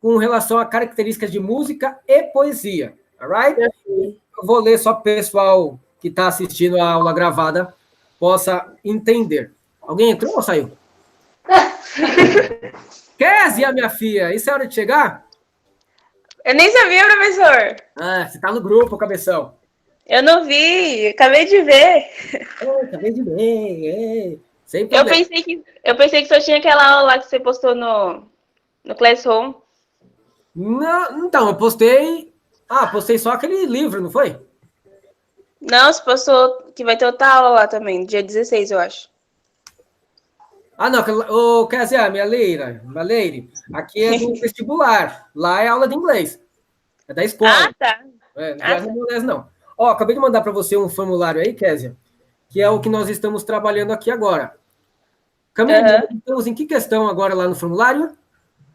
A: Com relação a características de música e poesia, alright? Eu vou ler só para o pessoal que está assistindo a aula gravada possa entender. Alguém entrou ou saiu? Kézia, minha filha, isso é hora de chegar?
C: Eu nem sabia, professor.
A: Ah, você tá no grupo, cabeção.
C: Eu não vi, acabei de ver.
A: Acabei de ver. Sem
C: Eu
A: problema.
C: pensei que só tinha aquela aula lá que você postou no Classroom.
A: Não, então, eu postei... postei só aquele livro, não foi?
C: Não, você postou que vai ter outra aula lá também, dia 16, eu acho.
A: Não, ô, Kézia, minha Leire, aqui é do vestibular. Lá é aula de inglês. É da escola.
C: Tá.
A: Não. Ó, acabei de mandar para você um formulário aí, Kézia, que é o que nós estamos trabalhando aqui agora. Camila, estamos em que questão agora lá no formulário?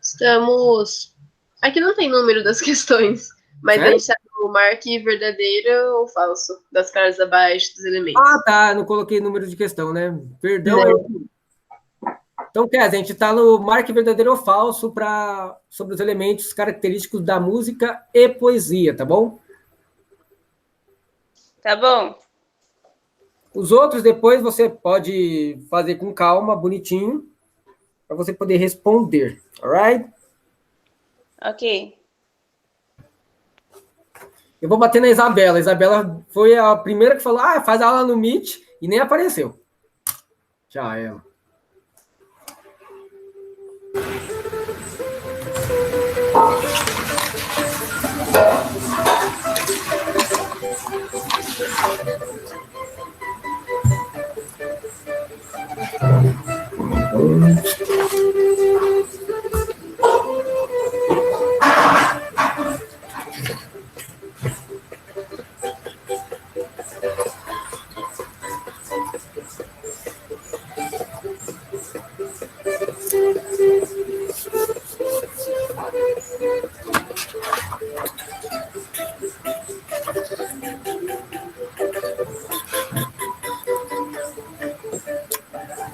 B: Estamos... Aqui não tem número das questões, mas a gente está no marque verdadeiro ou falso, das caras abaixo dos elementos.
A: Tá, não coloquei número de questão, né? Perdão. Então, Kézia, a gente está no marque verdadeiro ou falso sobre os elementos característicos da música e poesia, tá bom?
C: Tá bom.
A: Os outros depois você pode fazer com calma, bonitinho, para você poder responder, alright?
C: Ok.
A: Eu vou bater na Isabela. A Isabela foi a primeira que falou, faz aula no Meet, e nem apareceu. Já ela.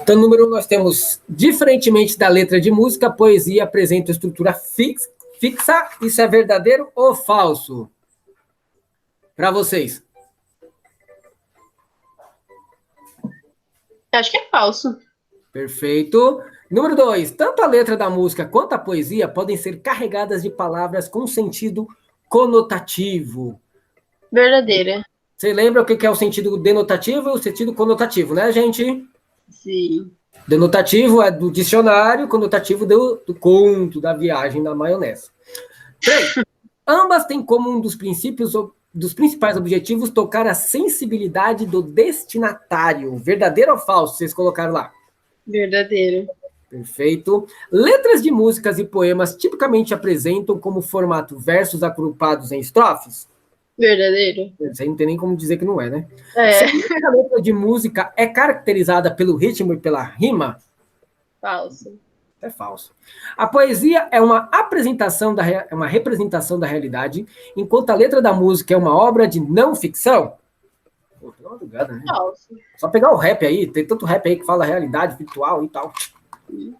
A: Então, número 1, nós temos, diferentemente da letra de música, a poesia apresenta estrutura fixa. Isso é verdadeiro ou falso? Para vocês.
B: Acho que é falso.
A: Perfeito. Número 2. Tanto a letra da música quanto a poesia podem ser carregadas de palavras com sentido conotativo.
B: Verdadeira.
A: Você lembra o que é o sentido denotativo e o sentido conotativo, né, gente?
B: Sim.
A: Denotativo é do dicionário, conotativo do conto, da viagem na maionese. 3. Ambas têm como um dos principais objetivos tocar a sensibilidade do destinatário. Verdadeiro ou falso? Vocês colocaram lá.
B: Verdadeira.
A: Perfeito. Letras de músicas e poemas tipicamente apresentam como formato versos agrupados em estrofes.
B: Verdadeira.
A: Isso aí não tem nem como dizer que não é, né?
B: É.
A: A letra de música é caracterizada pelo ritmo e pela rima.
B: Falso.
A: É falso. A poesia é uma representação da realidade, enquanto a letra da música é uma obra de não ficção. Pô, pela madrugada, né?
B: Falso.
A: Só pegar o rap aí, tem tanto rap aí que fala realidade virtual e tal.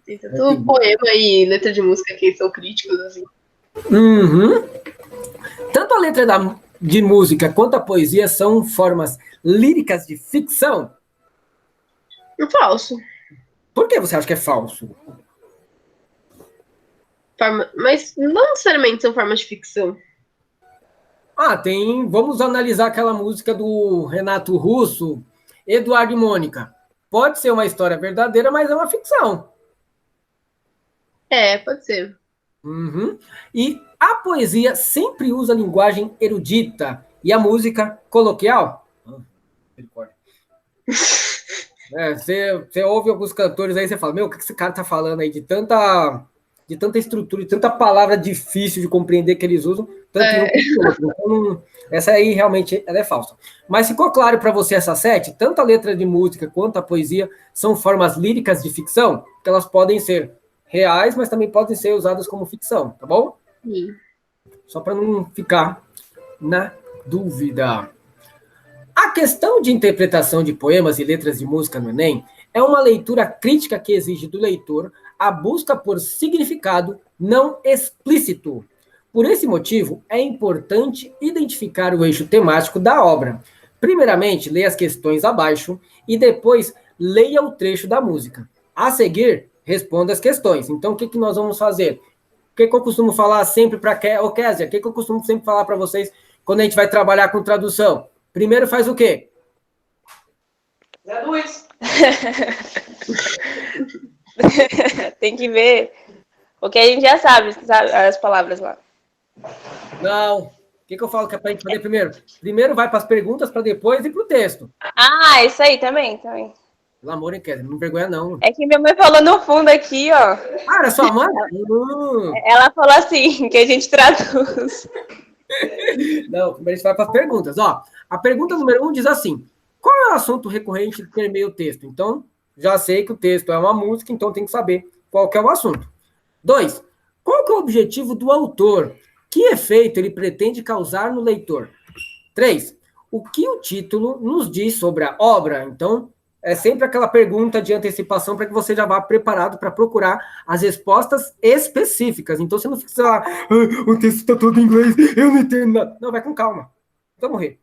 B: Tem tanto poema e letra de música que são críticos, assim.
A: Uhum. Tanto a letra de música quanto a poesia são formas líricas de ficção.
B: Falso.
A: Por que você acha que é falso?
B: Mas não necessariamente são formas de ficção.
A: Vamos analisar aquela música do Renato Russo, Eduardo e Mônica. Pode ser uma história verdadeira, mas é uma ficção.
B: É, pode ser.
A: Uhum. E a poesia sempre usa linguagem erudita e a música coloquial. Você ouve alguns cantores aí, você fala, meu, o que esse cara tá falando aí de tanta estrutura, de tanta palavra difícil de compreender que eles usam, tanto em um quanto no outro. Então, essa aí realmente ela é falsa. Mas ficou claro para você essa sete? Tanto a letra de música quanto a poesia são formas líricas de ficção, que elas podem ser reais, mas também podem ser usadas como ficção, tá bom?
B: Sim.
A: Só para não ficar na dúvida. A questão de interpretação de poemas e letras de música no Enem é uma leitura crítica que exige do leitor a busca por significado não explícito. Por esse motivo, é importante identificar o eixo temático da obra. Primeiramente, leia as questões abaixo e depois leia o trecho da música. A seguir, responda as questões. Então, o que nós vamos fazer? O que eu costumo falar sempre para a Kézia? O que eu costumo sempre falar para vocês quando a gente vai trabalhar com tradução? Primeiro faz o quê?
C: Zé Luiz. Tem que ver o que a gente já sabe as palavras lá.
A: Não. O que eu falo que é para a gente fazer primeiro? Primeiro vai para as perguntas, para depois ir para o texto.
C: Ah, isso aí também.
A: Pelo amor de Deus, não vergonha não.
C: É que minha mãe falou no fundo aqui, ó.
A: Ah, era sua mãe?
C: Ela falou assim, que a gente traduz.
A: Não, primeiro a gente vai para as perguntas. Ó, a pergunta número 1 diz assim, qual é o assunto recorrente que permeia o texto? Então, já sei que o texto é uma música, então tem que saber qual que é o assunto. 2, qual que é o objetivo do autor? Que efeito ele pretende causar no leitor? 3, o que o título nos diz sobre a obra? Então, é sempre aquela pergunta de antecipação para que você já vá preparado para procurar as respostas específicas. Então, você não fica lá, o texto está todo em inglês, eu não entendo nada. Não, vai com calma. Vamos morrer.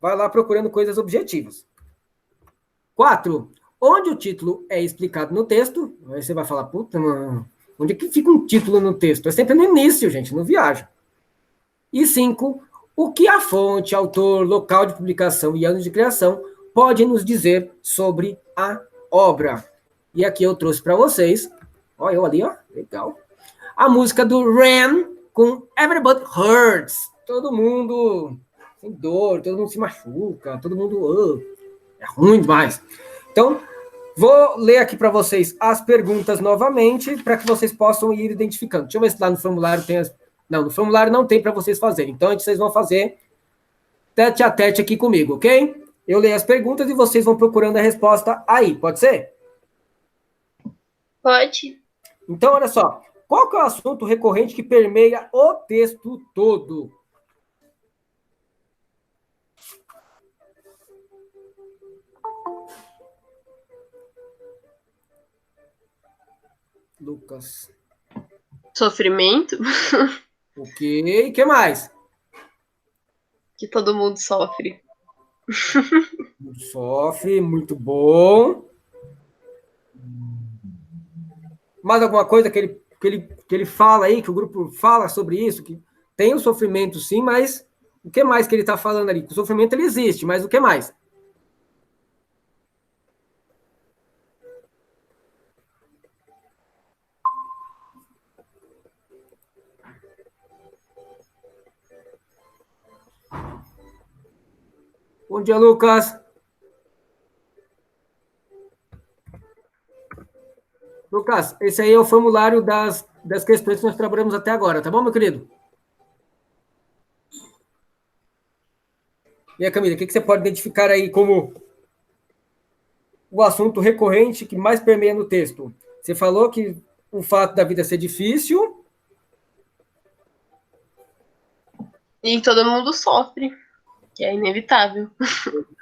A: Vai lá procurando coisas objetivas. 4, onde o título é explicado no texto, aí você vai falar, puta, mano, onde é que fica um título no texto? É sempre no início, gente, não viaja. E 5, o que a fonte, autor, local de publicação e ano de criação pode nos dizer sobre a obra. E aqui eu trouxe para vocês, ó, eu ali, ó, legal, a música do Ren com Everybody Hurts. Todo mundo tem dor, todo mundo se machuca, todo mundo é ruim demais. Então, vou ler aqui para vocês as perguntas novamente, para que vocês possam ir identificando. Deixa eu ver se lá no formulário tem as... Não, no formulário não tem para vocês fazerem. Então, vocês vão fazer tete a tete aqui comigo, ok? Eu leio as perguntas e vocês vão procurando a resposta aí, pode ser?
B: Pode.
A: Então, olha só. Qual que é o assunto recorrente que permeia o texto todo? Lucas.
B: Sofrimento.
A: Ok, o que mais?
B: Que todo mundo sofre.
A: Sofre, muito bom. Mais alguma coisa que ele fala aí, que o grupo fala sobre isso? Que tem o sofrimento, sim, mas o que mais que ele está falando ali? O sofrimento ele existe, mas o que mais? Bom dia, Lucas. Lucas, esse aí é o formulário das questões que nós trabalhamos até agora, tá bom, meu querido? E aí, Camila, o que você pode identificar aí como o assunto recorrente que mais permeia no texto? Você falou que o fato da vida ser difícil.
B: E todo mundo sofre, que é inevitável.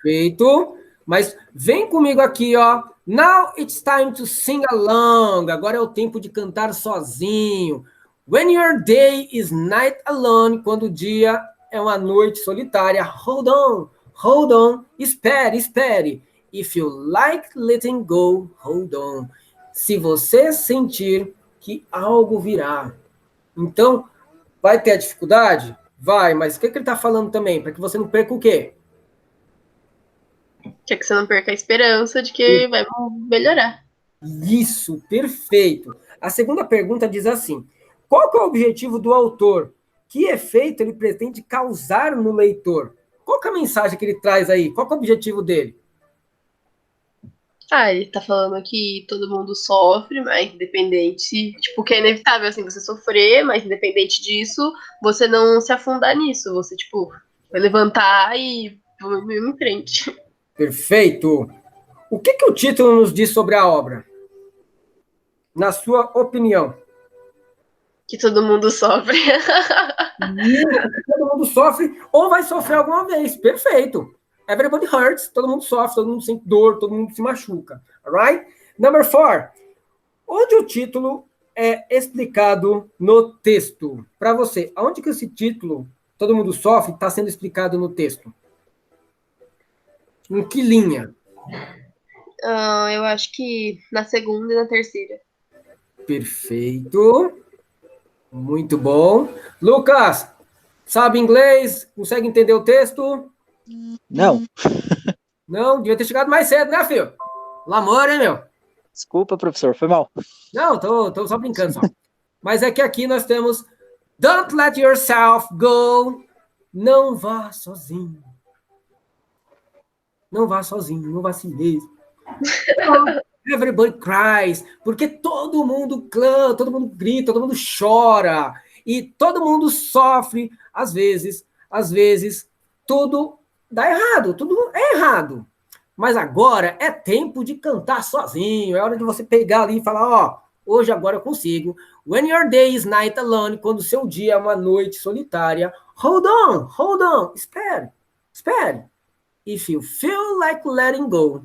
A: Feito. Mas vem comigo aqui, ó. Now it's time to sing along. Agora é o tempo de cantar sozinho. When your day is night alone, quando o dia é uma noite solitária. Hold on. Espere, espere. If you like letting go, hold on. Se você sentir que algo virá. Então, vai ter a dificuldade? Vai, mas o que ele está falando também? Para que você não perca o quê?
B: Que é que você não perca a esperança de que vai melhorar.
A: Isso, perfeito. A segunda pergunta diz assim: qual que é o objetivo do autor? Que efeito ele pretende causar no leitor? Qual que é a mensagem que ele traz aí? Qual que é o objetivo dele?
B: Ele tá falando que todo mundo sofre, mas independente, tipo, que é inevitável, assim, você sofrer, mas independente disso, você não se afundar nisso, você, tipo, vai levantar e vamos em frente.
A: Perfeito. O que o título nos diz sobre a obra? Na sua opinião?
B: Que todo mundo sofre.
A: Todo mundo sofre ou vai sofrer alguma vez. Perfeito. Everybody hurts, todo mundo sofre, todo mundo sente dor, todo mundo se machuca. Alright? Number 4. Onde o título é explicado no texto? Para você, aonde que esse título, todo mundo sofre, está sendo explicado no texto? Em que linha?
B: Eu acho que na segunda e na terceira.
A: Perfeito. Muito bom. Lucas, sabe inglês? Consegue entender o texto?
D: Não.
A: Não, devia ter chegado mais cedo, né, filho? Lamor, hein, meu?
D: Desculpa, professor, foi mal.
A: Não, tô só brincando, só. Mas é que aqui nós temos Don't let yourself go. Não vá sozinho. Não vá sozinho, não vá assim mesmo. Everybody cries, porque todo mundo clama, todo mundo grita, todo mundo chora, e todo mundo sofre, às vezes, tudo dá errado, tudo é errado. Mas agora é tempo de cantar sozinho, é hora de você pegar ali e falar, ó, hoje agora eu consigo. When your day is night alone, quando o seu dia é uma noite solitária, hold on, espere. If you feel like letting go,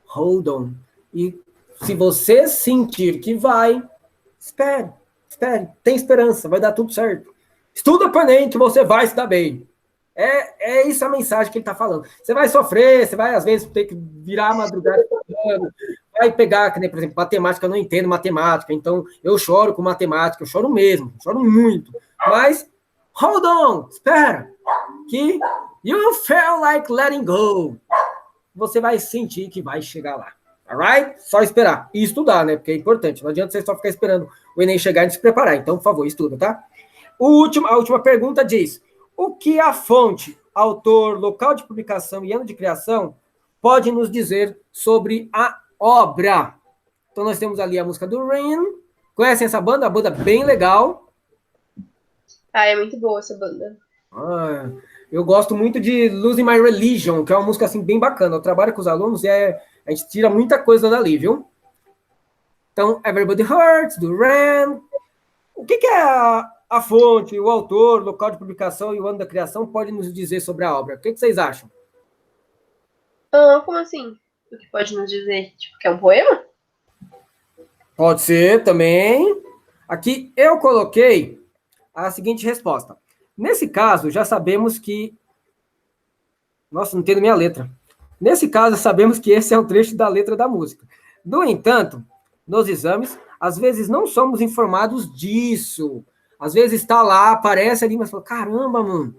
A: hold on. E se você sentir que vai, espere. Tem esperança, vai dar tudo certo. Estuda para nem que você vai se dar bem. É isso a mensagem que ele está falando. Você vai sofrer, você vai, às vezes, ter que virar a madrugada, vai pegar, que nem, por exemplo, matemática, eu não entendo matemática, então eu choro com matemática, eu choro mesmo, choro muito. Mas, hold on, espera, que you feel like letting go. Você vai sentir que vai chegar lá. Alright? Só esperar. E estudar, né? Porque é importante. Não adianta você só ficar esperando o Enem chegar e se preparar. Então, por favor, estuda, tá? A última pergunta diz: o que a fonte, autor, local de publicação e ano de criação pode nos dizer sobre a obra? Então, nós temos ali a música do Rain. Conhecem essa banda? A banda bem legal.
B: É muito boa essa banda.
A: Eu gosto muito de Losing My Religion, que é uma música assim bem bacana. Eu trabalho com os alunos e a gente tira muita coisa dali, viu? Então, Everybody Hurts, do Ram. O que é a fonte, o autor, o local de publicação e o ano da criação pode nos dizer sobre a obra? O que vocês acham?
B: Como assim? O que pode nos dizer? Tipo, que é um poema?
A: Pode ser também. Aqui eu coloquei a seguinte resposta. Nesse caso, já sabemos que Nossa, não entendo minha letra. Nesse caso, sabemos que esse é um trecho da letra da música. No entanto, nos exames, às vezes não somos informados disso. Às vezes está lá, aparece ali, mas fala, caramba, mano,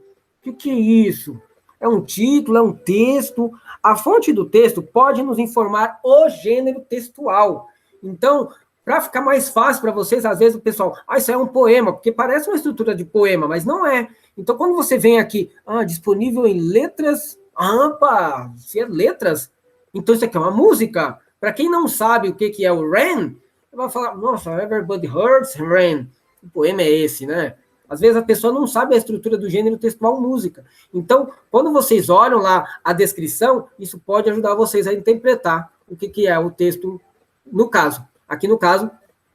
A: o que é isso? É um título, é um texto. A fonte do texto pode nos informar o gênero textual. Então, para ficar mais fácil para vocês, às vezes o pessoal, isso é um poema, porque parece uma estrutura de poema, mas não é. Então, quando você vem aqui, disponível em letras, pá, se é letras, então isso aqui é uma música. Para quem não sabe o que é o Rain, vai falar, nossa, Everybody Hurts Rain. Que poema é esse, né? Às vezes a pessoa não sabe a estrutura do gênero textual música. Então, quando vocês olham lá a descrição, isso pode ajudar vocês a interpretar o que é o texto no caso. Aqui no caso,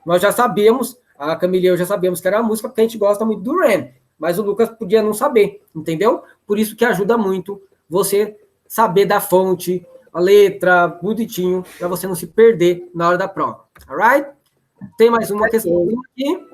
A: nós já sabíamos, a Camila e eu já sabíamos que era a música, porque a gente gosta muito do Rain, mas o Lucas podia não saber, entendeu? Por isso que ajuda muito você saber da fonte, a letra, bonitinho, para você não se perder na hora da prova. Alright? Tem mais uma questão aqui.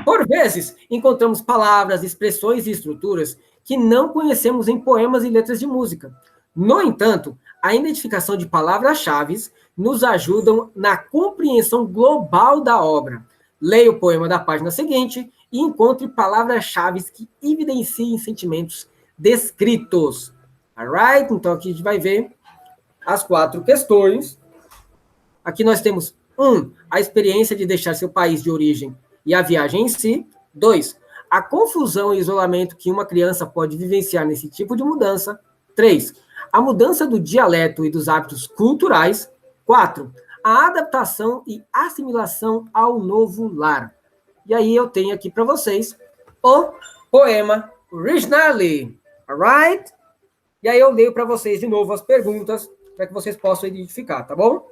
A: Por vezes, encontramos palavras, expressões e estruturas que não conhecemos em poemas e letras de música. No entanto, a identificação de palavras-chave nos ajudam na compreensão global da obra. Leia o poema da página seguinte e encontre palavras-chave que evidenciem sentimentos descritos. Alright? Então, aqui a gente vai ver as 4 questões. Aqui nós temos 1. A experiência de deixar seu país de origem e a viagem em si. 2. A confusão e isolamento que uma criança pode vivenciar nesse tipo de mudança. 3. A mudança do dialeto e dos hábitos culturais. 4. A adaptação e assimilação ao novo lar. E aí eu tenho aqui para vocês o poema Originally. Alright? E aí eu leio para vocês de novo as perguntas para que vocês possam identificar, tá bom?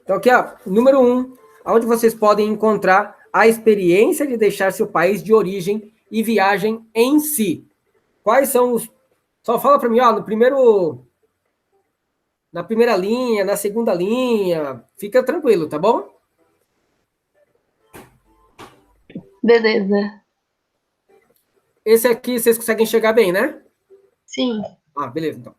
A: Então, aqui, número 1, onde vocês podem encontrar a experiência de deixar seu país de origem e viagem em si. Quais são os... Só fala para mim, no primeiro... Na primeira linha, na segunda linha. Fica tranquilo, tá bom?
B: Beleza.
A: Esse aqui vocês conseguem enxergar bem, né?
B: Sim.
A: Beleza, então.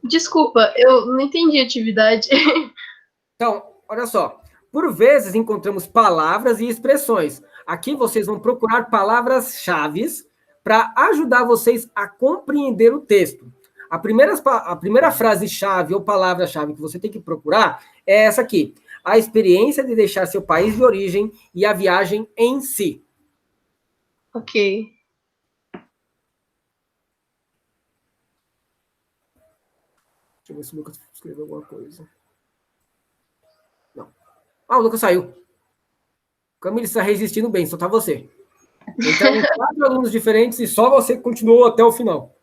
B: Desculpa, eu não entendi a atividade.
A: Então, olha só. Por vezes encontramos palavras e expressões. Aqui vocês vão procurar palavras-chave para ajudar vocês a compreender o texto. A primeira frase-chave ou palavra-chave que você tem que procurar é essa aqui. A experiência de deixar seu país de origem e a viagem em si.
B: Ok.
A: Deixa eu ver se o Lucas escreveu alguma coisa. Não. O Lucas saiu. Camila está resistindo bem, só tá você. Então, 4 alunos diferentes e só você continuou até o final.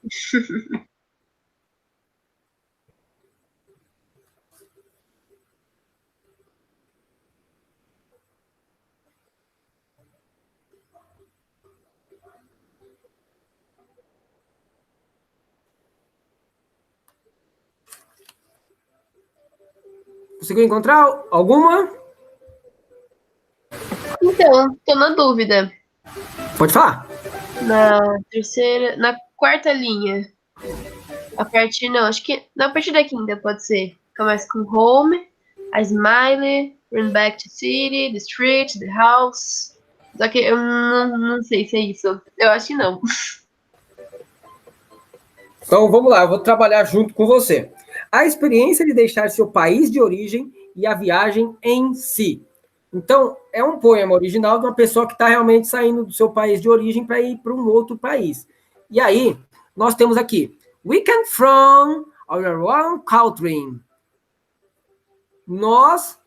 A: Conseguiu encontrar alguma?
B: Então, tô na dúvida.
A: Pode falar.
B: Na quarta linha. Acho que na parte da quinta pode ser. Começa com home, a smile, run back to city, the street, the house. Só que eu não sei se é isso. Eu acho que não.
A: Então, vamos lá, eu vou trabalhar junto com você. A experiência de deixar seu país de origem e a viagem em si. Então, é um poema original de uma pessoa que está realmente saindo do seu país de origem para ir para um outro país. E aí, nós temos aqui, we come from our own country. Nós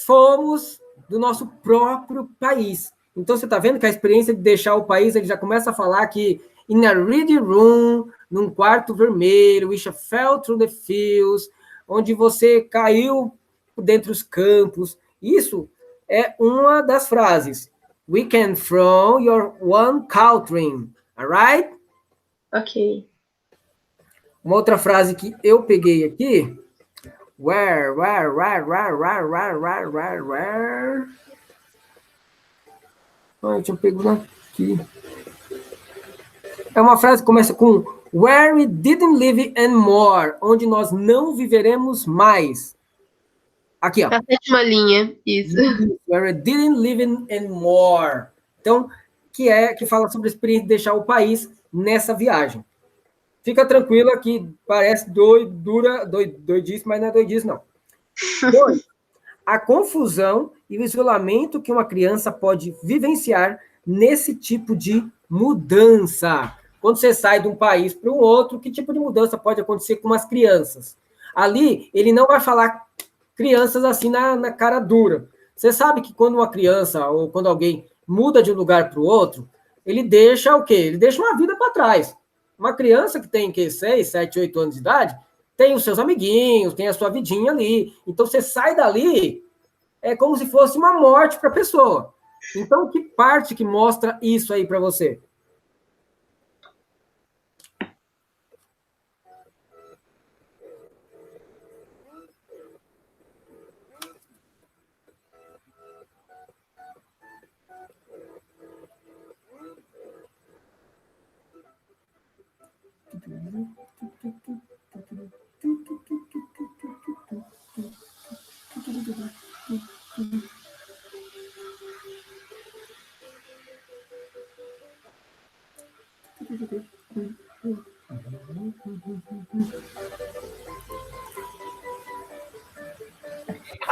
A: fomos do nosso próprio país. Então, você está vendo que a experiência de deixar o país, ele já começa a falar que in a reading room, num quarto vermelho, which fell through the fields, onde você caiu dentre os campos. Isso é uma das frases. weekend from your one country, alright?
B: Ok.
A: Uma outra frase que eu peguei aqui, where. Ai, eu tinha pego aqui. É uma frase que começa com where we didn't live anymore, onde nós não viveremos mais. Aqui, ó.
B: A sétima linha, isso.
A: Where we didn't live anymore. Então, que fala sobre a experiência de deixar o país nessa viagem. Fica tranquila que parece doidice, mas não é doidice, não. 2. A confusão e o isolamento que uma criança pode vivenciar nesse tipo de mudança. Quando você sai de um país para um outro, que tipo de mudança pode acontecer com as crianças? Ali, ele não vai falar crianças assim na cara dura. Você sabe que quando uma criança ou quando alguém muda de um lugar para o outro, ele deixa o quê? Ele deixa uma vida para trás. Uma criança que tem 6, 7, 8 anos de idade, tem os seus amiguinhos, tem a sua vidinha ali. Então, você sai dali, é como se fosse uma morte para a pessoa. Então, que parte que mostra isso aí para você?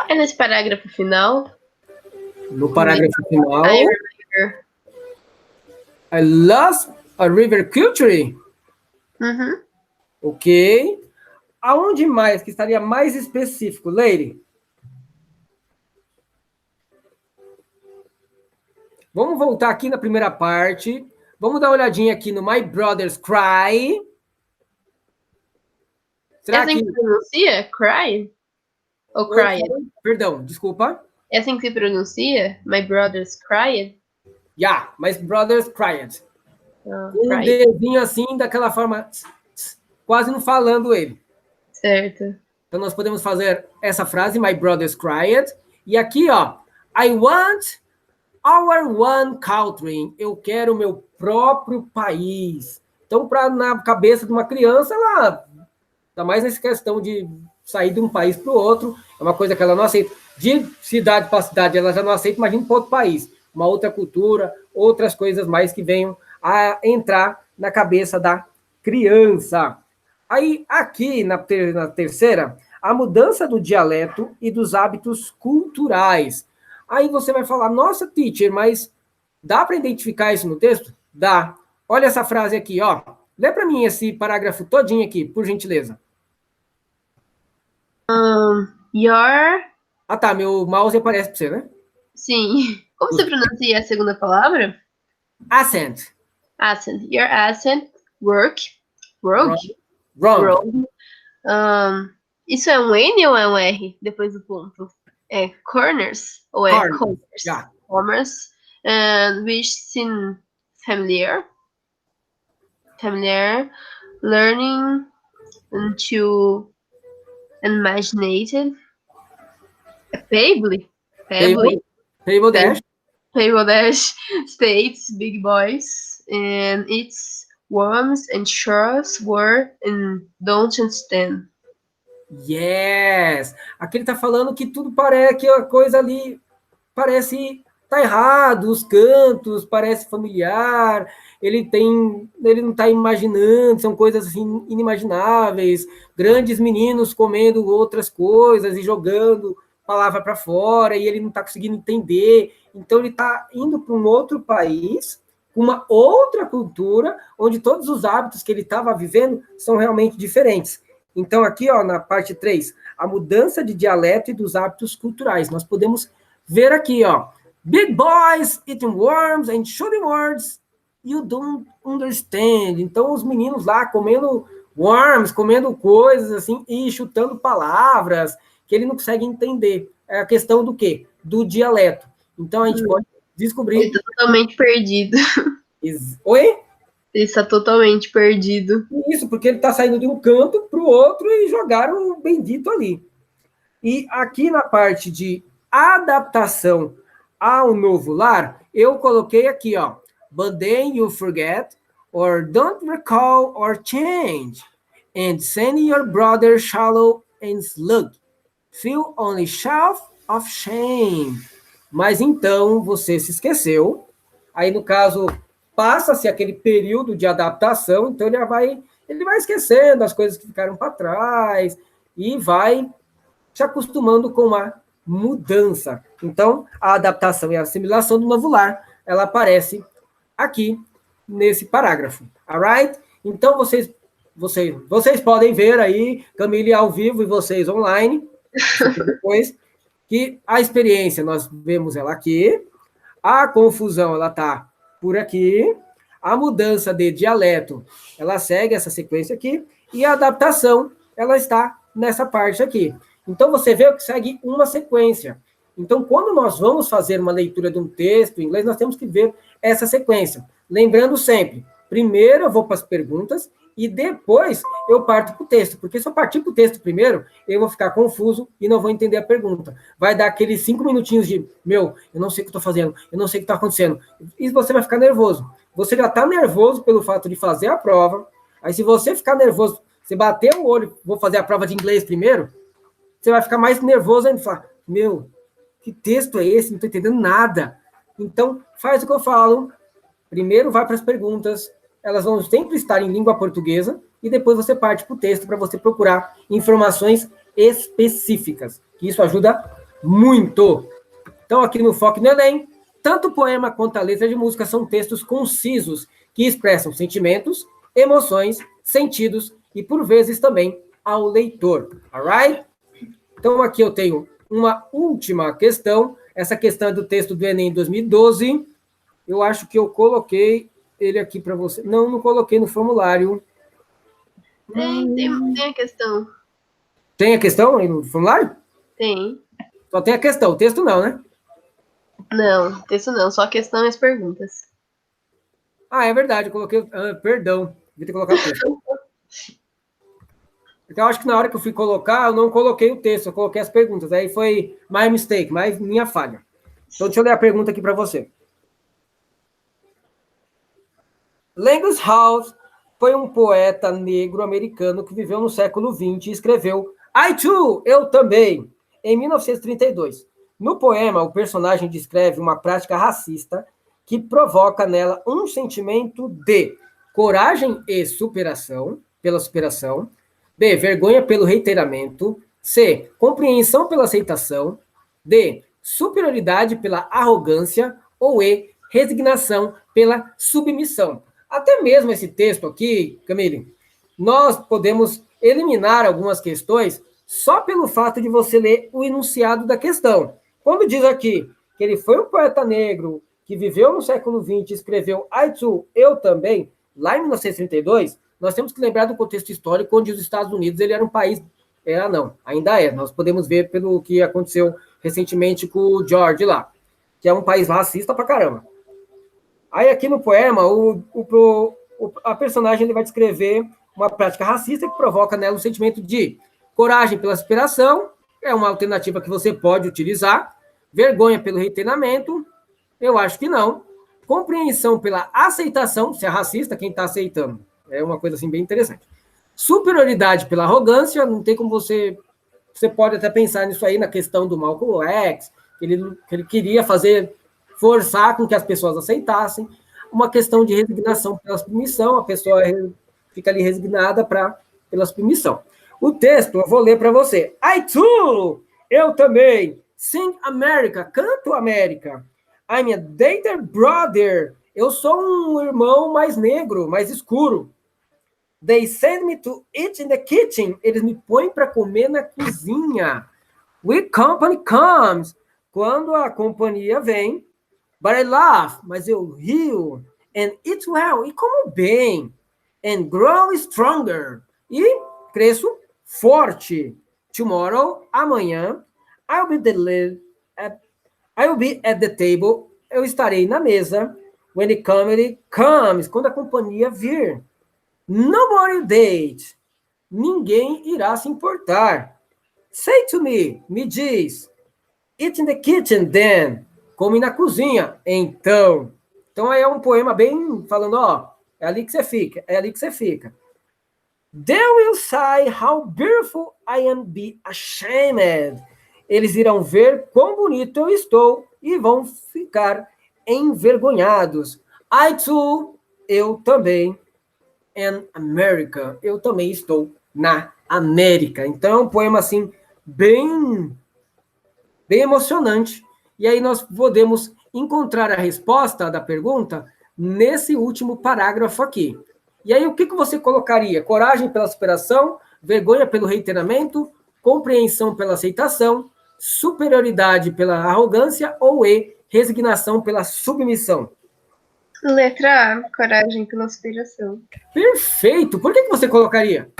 B: É nesse parágrafo final.
A: No parágrafo final,
B: I remember.
A: I lost a river culture.
B: Uhum.
A: Ok. Aonde mais que estaria mais específico, Leire? Vamos voltar aqui na primeira parte. Vamos dar uma olhadinha aqui no My Brothers Cry.
B: É assim que se pronuncia? Cry? Ou cry?
A: Perdão, desculpa.
B: É assim que se pronuncia? My brothers cried?
A: Yeah, My Brothers Cried. Um
B: Cried.
A: dedinho assim, daquela forma, quase não falando ele.
B: Certo.
A: Então, nós podemos fazer essa frase, My Brothers Cried. E aqui, ó, I want our one country. Eu quero o meu próprio país. Então, na cabeça de uma criança, ela está mais nessa questão de sair de um país para o outro. É uma coisa que ela não aceita. De cidade para cidade, ela já não aceita, imagina para outro país. Uma outra cultura, outras coisas mais que venham a entrar na cabeça da criança. Aí, aqui na terceira, a mudança do dialeto e dos hábitos culturais. Aí você vai falar, nossa, teacher, mas dá para identificar isso no texto? Dá. Olha essa frase aqui, ó. Lê para mim esse parágrafo todinho aqui, por gentileza.
B: Your...
A: Ah, tá, meu mouse aparece para você, né?
B: Sim. Como você pronuncia a segunda palavra?
A: Accent.
B: Accent. Your accent. Work.
A: Wrong.
B: Isso é um N ou é um R depois do ponto? É corners ou é commerce?
A: Yeah.
B: Commerce. And which seem familiar. Learning into imaginative.
A: Table dash.
B: Table dash states big boys and its worms and sharks were and don't understand.
A: Yes! Aqui ele tá falando que tudo parece que a coisa ali parece tá errado, os cantos parece familiar, ele não tá imaginando, são coisas assim inimagináveis, grandes meninos comendo outras coisas e jogando palavra para fora e ele não tá conseguindo entender. Então ele tá indo para um outro país, uma outra cultura, onde todos os hábitos que ele estava vivendo são realmente diferentes. Então, aqui, ó, na parte 3, a mudança de dialeto e dos hábitos culturais. Nós podemos ver aqui, ó, big boys eating worms and shooting words you don't understand. Então, os meninos lá comendo worms, comendo coisas assim e chutando palavras que ele não consegue entender. É a questão do quê? Do dialeto. Então, a gente pode descobrir...
B: Ele está totalmente perdido.
A: Oi?
B: Ele está totalmente perdido.
A: Isso, porque ele está saindo de um canto para o outro e jogaram o bendito ali. E aqui na parte de adaptação ao novo lar, eu coloquei aqui, ó. But then you forget, or don't recall, or change, and send your brother shallow and slug. Feel only shelf of shame. Mas então você se esqueceu. Aí, no caso, passa-se aquele período de adaptação, então ele vai esquecendo as coisas que ficaram para trás e vai se acostumando com a mudança. Então, a adaptação e a assimilação do novo lar, ela aparece aqui nesse parágrafo. Alright? Então, vocês podem ver aí, Camille ao vivo e vocês online, depois, que a experiência, nós vemos ela aqui, a confusão, ela está por aqui, a mudança de dialeto, ela segue essa sequência aqui, e a adaptação, ela está nessa parte aqui. Então, você vê que segue uma sequência. Então, quando nós vamos fazer uma leitura de um texto em inglês, nós temos que ver essa sequência. Lembrando sempre, primeiro eu vou para as perguntas e depois eu parto para o texto. Porque se eu partir para o texto primeiro, eu vou ficar confuso e não vou entender a pergunta. Vai dar aqueles 5 minutinhos de, eu não sei o que estou fazendo, eu não sei o que está acontecendo. E você vai ficar nervoso. Você já está nervoso pelo fato de fazer a prova. Aí, se você ficar nervoso, você bater o olho, vou fazer a prova de inglês primeiro, você vai ficar mais nervoso ainda e falar, que texto é esse? Não estou entendendo nada. Então, faz o que eu falo. Primeiro vai para as perguntas, elas vão sempre estar em língua portuguesa, e depois você parte para o texto para você procurar informações específicas, que isso ajuda muito. Então, aqui no Foco no Enem, tanto o poema quanto a letra de música são textos concisos, que expressam sentimentos, emoções, sentidos, e por vezes também ao leitor. Alright? Então, aqui eu tenho uma última questão. Essa questão é do texto do Enem 2012. Eu acho que eu coloquei ele aqui para você. Não coloquei no formulário.
B: Tem a questão.
A: Tem a questão aí no formulário?
B: Tem.
A: Só tem a questão, o texto não, né?
B: Não, texto não, só a questão e as perguntas.
A: Ah, é verdade, eu coloquei... perdão, devia ter colocado o texto. Porque eu acho que na hora que eu fui colocar, eu não coloquei o texto, eu coloquei as perguntas. Aí foi my mistake, mas minha falha. Então, deixa eu ler a pergunta aqui para você. Lewis Howes foi um poeta negro-americano que viveu no século XX e escreveu I Too, Eu Também, em 1932. No poema, o personagem descreve uma prática racista que provoca nela um sentimento de coragem e superação, pela superação, B, vergonha pelo reiteramento, C, compreensão pela aceitação, D, superioridade pela arrogância, ou E, resignação pela submissão. Até mesmo esse texto aqui, Camille, nós podemos eliminar algumas questões só pelo fato de você ler o enunciado da questão. Quando diz aqui que ele foi um poeta negro que viveu no século XX e escreveu I Too, Eu Também, lá em 1932, nós temos que lembrar do contexto histórico onde os Estados Unidos ele era um país... ainda é. Nós podemos ver pelo que aconteceu recentemente com o George lá, que é um país racista pra caramba. Aí aqui no poema, a personagem ele vai descrever uma prática racista que provoca nela um sentimento de coragem pela superação, é uma alternativa que você pode utilizar, vergonha pelo retenamento, eu acho que não, compreensão pela aceitação, se é racista, quem está aceitando, é uma coisa assim bem interessante. Superioridade pela arrogância, não tem como você pode até pensar nisso aí na questão do Malcolm X, que ele queria forçar com que as pessoas aceitassem, uma questão de resignação pela submissão, a pessoa fica ali resignada pela submissão. O texto eu vou ler para você. I too, eu também, sing America, canto América. I'm a dated brother, eu sou um irmão mais negro, mais escuro. They send me to eat in the kitchen, eles me põem para comer na cozinha. When company comes, quando a companhia vem. But I laugh, mas eu rio. And eat well, e como bem. And grow stronger, e cresço forte. Tomorrow, amanhã, I'll be at the table eu estarei na mesa when the comedy comes, quando a companhia vir. Nobody date. Ninguém irá se importar. Say to me, me diz. Eat in the kitchen then. Come na cozinha, então. Então aí é um poema bem falando, ó, é ali que você fica, é ali que você fica. They will say how beautiful I am be ashamed. Eles irão ver quão bonito eu estou e vão ficar envergonhados. I too, eu também, am America. Eu também estou na América. Então é um poema assim bem emocionante. E aí nós podemos encontrar a resposta da pergunta nesse último parágrafo aqui. E aí o que você colocaria? Coragem pela superação, vergonha pelo reiteramento, compreensão pela aceitação, superioridade pela arrogância ou resignação pela submissão?
B: Letra A, coragem pela superação.
A: Perfeito! Por que você colocaria?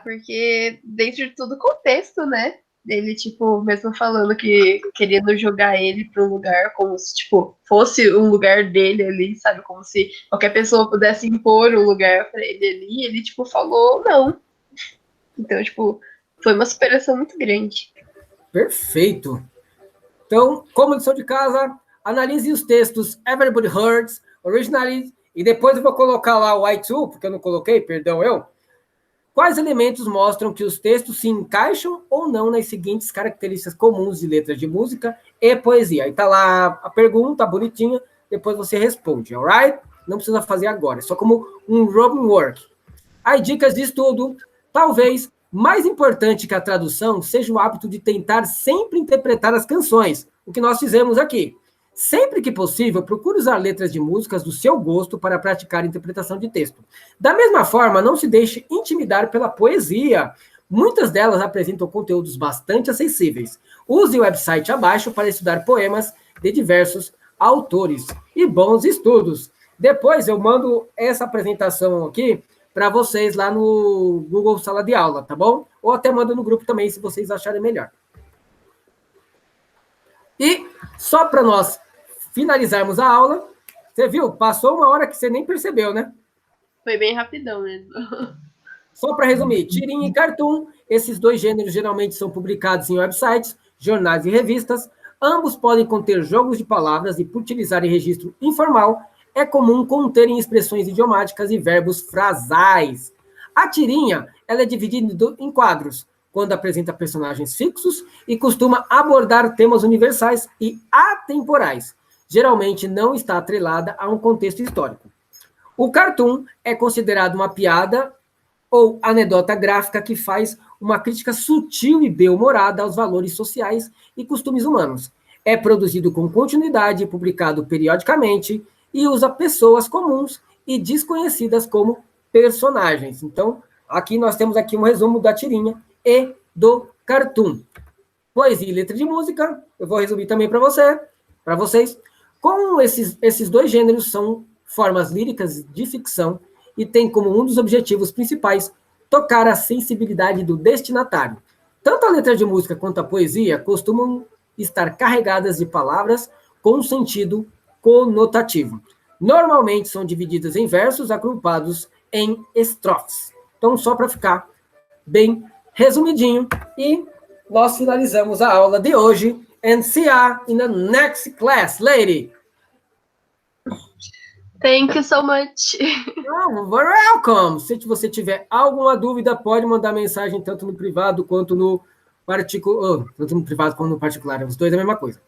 B: Porque dentro de todo o contexto, né? Ele, tipo, mesmo falando que querendo jogar ele para um lugar como se, tipo, fosse um lugar dele ali, sabe? Como se qualquer pessoa pudesse impor um lugar para ele ali. Ele, tipo, falou não. Então, tipo, foi uma superação muito grande.
A: Perfeito! Então, como lição de casa, analise os textos Everybody Hurts, Originally, e depois eu vou colocar lá o I too, porque eu não coloquei, perdão eu. Quais elementos mostram que os textos se encaixam ou não nas seguintes características comuns de letras de música e poesia? Aí tá lá a pergunta, bonitinha, depois você responde, alright? Não precisa fazer agora, é só como um Robin work. Aí, dicas de estudo. Talvez mais importante que a tradução seja o hábito de tentar sempre interpretar as canções, o que nós fizemos aqui. Sempre que possível, procure usar letras de músicas do seu gosto para praticar a interpretação de texto. Da mesma forma, não se deixe intimidar pela poesia. Muitas delas apresentam conteúdos bastante acessíveis. Use o website abaixo para estudar poemas de diversos autores. E bons estudos! Depois eu mando essa apresentação aqui para vocês lá no Google Sala de Aula, tá bom? Ou até mando no grupo também, se vocês acharem melhor. E só para nós finalizarmos a aula, você viu? Passou uma hora que você nem percebeu, né?
B: Foi bem rapidão mesmo.
A: Só para resumir, tirinha e cartoon, esses dois gêneros geralmente são publicados em websites, jornais e revistas. Ambos podem conter jogos de palavras e, por utilizarem registro informal, é comum conterem expressões idiomáticas e verbos frasais. A tirinha, ela é dividida em quadros, quando apresenta personagens fixos e costuma abordar temas universais e atemporais. Geralmente não está atrelada a um contexto histórico. O cartoon é considerado uma piada ou anedota gráfica que faz uma crítica sutil e bem-humorada aos valores sociais e costumes humanos. É produzido com continuidade, publicado periodicamente e usa pessoas comuns e desconhecidas como personagens. Então, aqui nós temos aqui um resumo da tirinha e do cartoon. Poesia e letra de música, eu vou resumir também para vocês. Como esses dois gêneros são formas líricas de ficção e têm como um dos objetivos principais tocar a sensibilidade do destinatário. Tanto a letra de música quanto a poesia costumam estar carregadas de palavras com sentido conotativo. Normalmente são divididas em versos agrupados em estrofes. Então, só para ficar bem resumidinho, e nós finalizamos a aula de hoje. And see ya in the next class, lady.
B: Thank you so much.
A: Oh, welcome. Se você tiver alguma dúvida, pode mandar mensagem tanto no privado quanto no particular. Tanto no privado quanto no particular. Os dois é a mesma coisa.